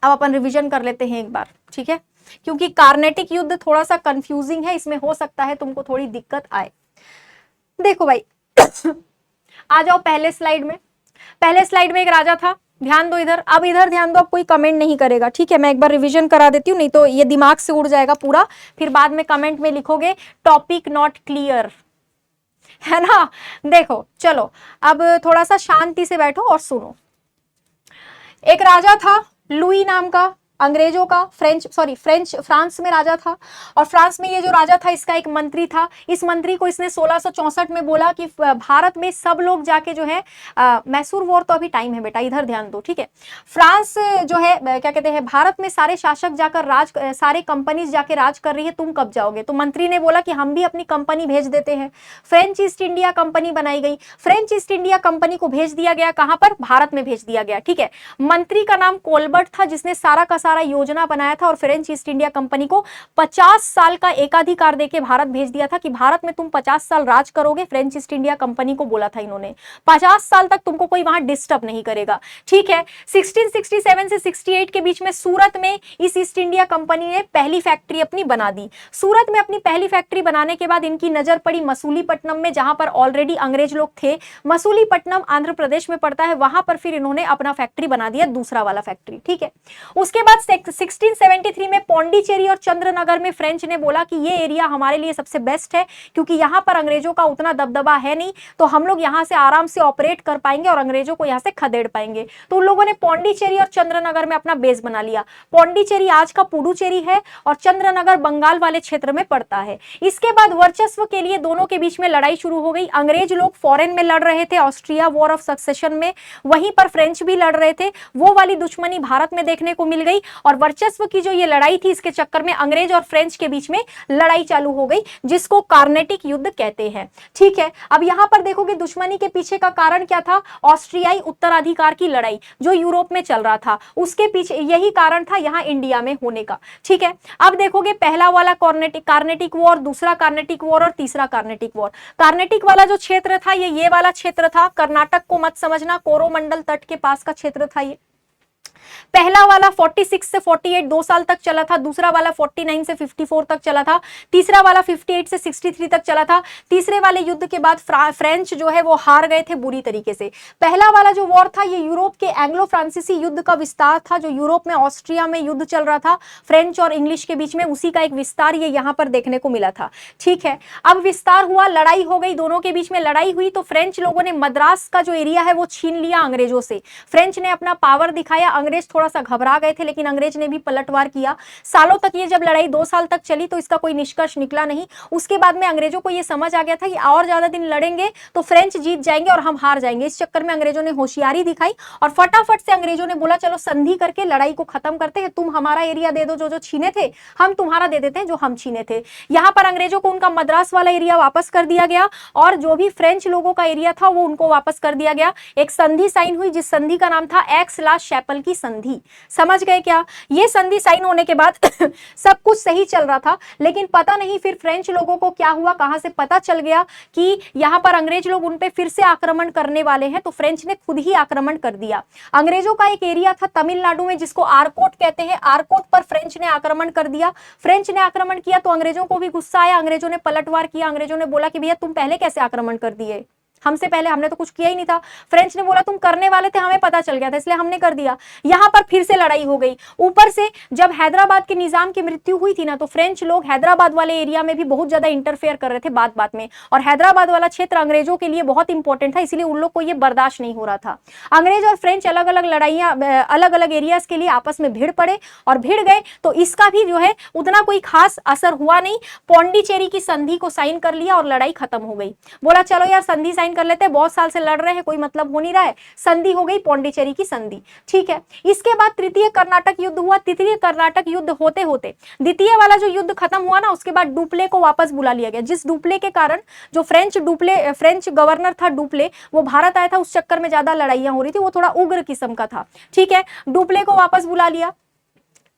अब अपन रिविजन कर लेते हैं एक बार। ठीक है, क्योंकि कार्नेटिक युद्ध थोड़ा सा कंफ्यूजिंग है, इसमें हो सकता है तुमको थोड़ी दिक्कत आए। देखो भाई आ जाओ पहले स्लाइड में। पहले स्लाइड में एक राजा था, ध्यान दो इधर। अब इधर ध्यान दो, अब कोई कमेंट नहीं करेगा। ठीक है, मैं एक बार रिवीजन करा देती हूँ, नहीं तो ये दिमाग से उड़ जाएगा पूरा, फिर बाद में कमेंट में लिखोगे टॉपिक नॉट क्लियर, है ना। देखो चलो, अब थोड़ा सा शांति से बैठो और सुनो। एक राजा था लुई नाम का, अंग्रेजों का, फ्रांस में राजा था। और फ्रांस में ये जो राजा था, इसका एक मंत्री था। इस मंत्री को इसने 1664 में बोला कि भारत में सब लोग जाके जो है, मैसूर वॉर तो अभी टाइम है बेटा, इधर ध्यान दो। ठीक है, फ्रांस जो है क्या कहते हैं, भारत में सारे शासक जाकर सारे कंपनीज जाके राज कर रही है, तुम कब जाओगे। तो मंत्री ने बोला कि हम भी अपनी कंपनी भेज देते हैं। फ्रेंच ईस्ट इंडिया कंपनी बनाई गई। फ्रेंच ईस्ट इंडिया कंपनी को भेज दिया गया, कहां पर, भारत में भेज दिया गया। ठीक है, मंत्री का नाम कोलबर्ट था, जिसने सारा का सारा योजना बनाया था और फ्रेंच ईस्ट इंडिया कंपनी को 50 साल का एकाधिकार देके भारत भेज दिया था कि भारत में तुम 50 साल राज करोगे। फ्रेंच ईस्ट इंडिया कंपनी को बोला था इन्होंने 50 साल तक तुमको कोई वहां डिस्टर्ब नहीं करेगा। ठीक है, 1667 से 68 के बीच में सूरत में इस ईस्ट इंडिया कंपनी ने पहली फैक्ट्री अपनी बना दी। सूरत में अपनी पहली फैक्ट्री बनाने के बाद इनकी नजर पड़ी मसूलीपट्टनम में, जहां पर ऑलरेडी अंग्रेज लोग थे। मसूलीपट्टनम आंध्र प्रदेश में पड़ता है, वहां पर फिर इन्होंने अपना फैक्ट्री बना दिया, दूसरा वाला फैक्ट्री। ठीक है, उसके बाद 1673 में पौंडीचेरी और चंद्रनगर में फ्रेंच ने बोला कि ये एरिया हमारे लिए सबसे बेस्ट है, क्योंकि यहाँ पर अंग्रेजों का उतना दबदबा है नहीं, तो हम लोग यहाँ से आराम से ऑपरेट कर पाएंगे और अंग्रेजों को यहाँ से खदेड़ पाएंगे। तो उन लोगों ने पौंडीचेरी और चंद्रनगर में अपना बेस बना लिया। पौंडीचेरी आज का पुडुचेरी है और चंद्रनगर बंगाल वाले क्षेत्र में पड़ता है। इसके बाद वर्चस्व के लिए दोनों के बीच में लड़ाई शुरू हो गई। अंग्रेज लोग फॉरेन में लड़ रहे थे, ऑस्ट्रिया वॉर ऑफ सक्सेशन में, वहीं पर फ्रेंच भी लड़ रहे थे। वो वाली दुश्मनी भारत में देखने को मिल गई और वर्चस्व की जो ये लड़ाई थी, इसके चक्कर में अंग्रेज और फ्रेंच के बीच में लड़ाई चालू हो गई, जिसको कार्नेटिक युद्ध कहते हैं। ठीक है, अब यहां पर देखोगे दुश्मनी के पीछे का कारण क्या था, ऑस्ट्रियाई उत्तराधिकार की लड़ाई जो यूरोप में चल रहा था, उसके पीछे यही कारण था यहां इंडिया में होने का। ठीक है, अब देखोगे पहला वाला कार्नेटिक वॉर, दूसरा कार्नेटिक वॉर और तीसरा कार्नेटिक वॉर। कार्नेटिक वाला जो क्षेत्र था ये वाला क्षेत्र था, कर्नाटक को मत समझना, कोरोमंडल तट के पास का क्षेत्र था ये। पहला वाला 46 से 48 2 साल तक चला था, दूसरा वाला 49 से 54 तक चला था, तीसरा वाला 58 से 63 तक चला था। तीसरे वाले युद्ध के बाद फ्रेंच जो है वो हार गए थे बुरी तरीके से। पहला वाला जो वॉर था ये यूरोप के एंग्लो फ्रांसीसी युद्ध का विस्तार था, जो यूरोप में ऑस्ट्रिया में युद्ध चल रहा था फ्रेंच और इंग्लिश के बीच में, उसी का एक विस्तार ये यहाँ पर देखने को मिला था। ठीक है, अब विस्तार हुआ, लड़ाई हो गई, दोनों के बीच में लड़ाई हुई, तो फ्रेंच लोगों ने मद्रास का जो एरिया है वो छीन लिया अंग्रेजों से। फ्रेंच ने अपना पावर दिखाया, अंग्रेज थोड़ा सा घबरा गए थे, लेकिन अंग्रेज ने भी पलटवार किया। सालों तक ये जब लड़ाई 2 साल तक चली तो इसका कोई निष्कर्ष निकला नहीं। उसके बाद में अंग्रेजों को ये समझ आ गया था कि और ज्यादा दिन लड़ेंगे तो फ्रेंच जीत जाएंगे और हम हार जाएंगे। इस चक्कर में अंग्रेजों ने होशियारी दिखाई और फटाफट से अंग्रेजों ने बोला चलो संधि करके लड़ाई को खत्म करते हैं, तुम हमारा एरिया दे दो जो छीने थे, हम तुम्हारा दे देते हैं जो हम छीने थे। यहाँ पर अंग्रेजों को उनका मद्रास वाला एरिया वापस कर दिया गया और जो भी फ्रेंच लोगों का एरिया था वो उनको वापस कर दिया गया। एक संधि साइन हुई, जिस संधि का नाम था एक्स ला शैपल की संधि। समझ गए क्या? ये संधि साइन होने के बाद सब कुछ सही चल रहा था, लेकिन पता नहीं फिर फ्रेंच लोगों को क्या हुआ, कहां से पता चल गया कि यहां पर अंग्रेज लोग उन पे फिर से आक्रमण करने वाले हैं, तो फ्रेंच ने खुद ही आक्रमण कर दिया। अंग्रेजों का एक एरिया था तमिलनाडु में जिसको आरकोट कहते हैं, आरकोट पर फ्रेंच ने आक्रमण कर दिया। फ्रेंच ने आक्रमण किया तो अंग्रेजों को भी गुस्सा आया, अंग्रेजों ने पलटवार किया। अंग्रेजों ने बोला कि भैया तुम पहले कैसे आक्रमण कर दिए, हमसे पहले, हमने तो कुछ किया ही नहीं था। फ्रेंच ने बोला तुम करने वाले थे, हमें पता चल गया था, इसलिए हमने कर दिया। यहाँ पर फिर से लड़ाई हो गई। ऊपर से जब हैदराबाद के निजाम की मृत्यु हुई थी ना, तो फ्रेंच लोग हैदराबाद वाले एरिया में भी बहुत ज्यादा इंटरफेयर कर रहे थे बात बात में, और हैदराबाद वाला क्षेत्र अंग्रेजों के लिए बहुत इंपॉर्टेंट था, इसलिए उन लोग को ये बर्दाश्त नहीं हो रहा था। अंग्रेज और फ्रेंच अलग अलग लड़ाइयां, अलग अलग एरियाज के लिए आपस में भिड़ पड़े और भिड़ गए, तो इसका भी जो है उतना कोई खास असर हुआ नहीं। पौंडीचेरी की संधि को साइन कर लिया और लड़ाई खत्म हो गई। बोला चलो यार संधि साइन कर लेते हैं, बहुत साल से लड़ रहे हैं, कोई मतलब हो नहीं रहा है, संधि हो गई, पौंडीचेरी की संधि, ठीक है। इसके बाद तृतीय कर्नाटक युद्ध हुआ। तृतीय कर्नाटक युद्ध होते होते द्वितीय वाला जो युद्ध खत्म हुआ ना, उसके बाद डुप्ले को वापस बुला लिया गया, जिस डुप्ले के कारण जो फ्रेंच गवर्नर था डुप्ले, वो भारत आया था, उस चक्कर में ज्यादा लड़ाइयां हो रही थी, वो थोड़ा उग्र किस्म का था, ठीक है। डुप्ले को वापस बुला लिया।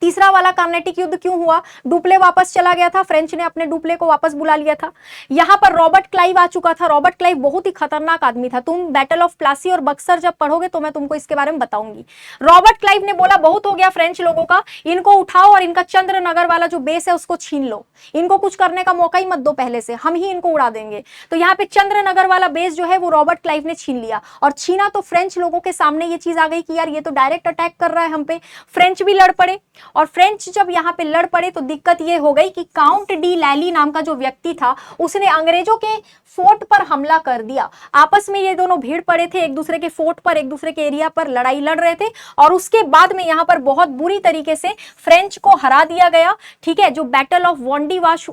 तीसरा वाला कार्नेटिक युद्ध क्यों हुआ? डुप्ले वापस चला गया था, फ्रेंच ने अपने डुप्ले को वापस बुला लिया था। यहां पर रॉबर्ट क्लाइव आ चुका था। रॉबर्ट क्लाइव बहुत ही खतरनाक आदमी था, तुम बैटल ऑफ प्लासी और बक्सर जब पढ़ोगे तो मैं तुमको इसके बारे में बताऊंगी। रॉबर्ट क्लाइव ने बोला बहुत हो गया फ्रेंच लोगों का, इनको उठाओ और इनका चंद्रनगर वाला जो बेस है उसको छीन लो, इनको कुछ करने का मौका ही मत दो, पहले से हम ही इनको उड़ा देंगे। तो यहाँ पे चंद्रनगर वाला बेस जो है वो रॉबर्ट क्लाइव ने छीन लिया, और छीना तो फ्रेंच लोगों के सामने ये चीज आ गई कि यार ये तो डायरेक्ट अटैक कर रहा है हम पे। फ्रेंच भी लड़ पड़े, और फ्रेंच जब यहाँ पे लड़ पड़े तो दिक्कत ये हो गई कि काउंट डी लैली नाम का जो व्यक्ति था, उसने अंग्रेजों के फोर्ट पर हमला कर दिया। आपस में ये दोनों भीड़ पड़े थे, एक दूसरे के फोर्ट पर, एक दूसरे के एरिया पर लड़ाई लड़ रहे थे, और उसके बाद में यहाँ पर बहुत बुरी तरीके से फ्रेंच को हरा दिया गया, ठीक है। जो बैटल ऑफ वॉन्डीवॉश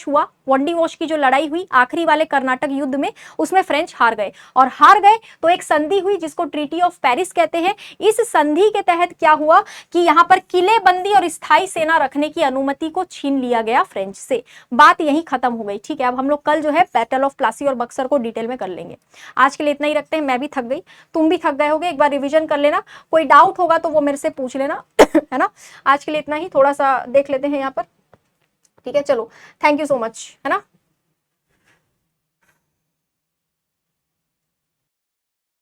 हुआ, वॉन्डीवॉश की जो लड़ाई हुई आखिरी वाले कर्नाटक युद्ध में, उसमें फ्रेंच हार गए, और हार गए तो एक संधि हुई जिसको ट्रीटी ऑफ पेरिस कहते हैं। इस संधि के तहत क्या हुआ कि यहाँ पर किलेबंदी और स्थायी सेना रखने की अनुमति को छीन लिया गया फ्रेंच से। बात यही खत्म हो गई, ठीक है। अब हम लोग कल जो है बैटल ऑफ प्लासी और बक्सर को डिटेल में कर लेंगे। आज के लिए इतना ही रखते हैं, मैं भी थक गई, तुम भी थक गए होगे, एक बार रिवीजन कर लेना, कोई डाउट होगा तो वो मेरे से पूछ लेना है ना। आज के लिए इतना ही, थोड़ा सा देख लेते हैं यहाँ पर, ठीक है। चलो, थैंक यू सो मच, है ना।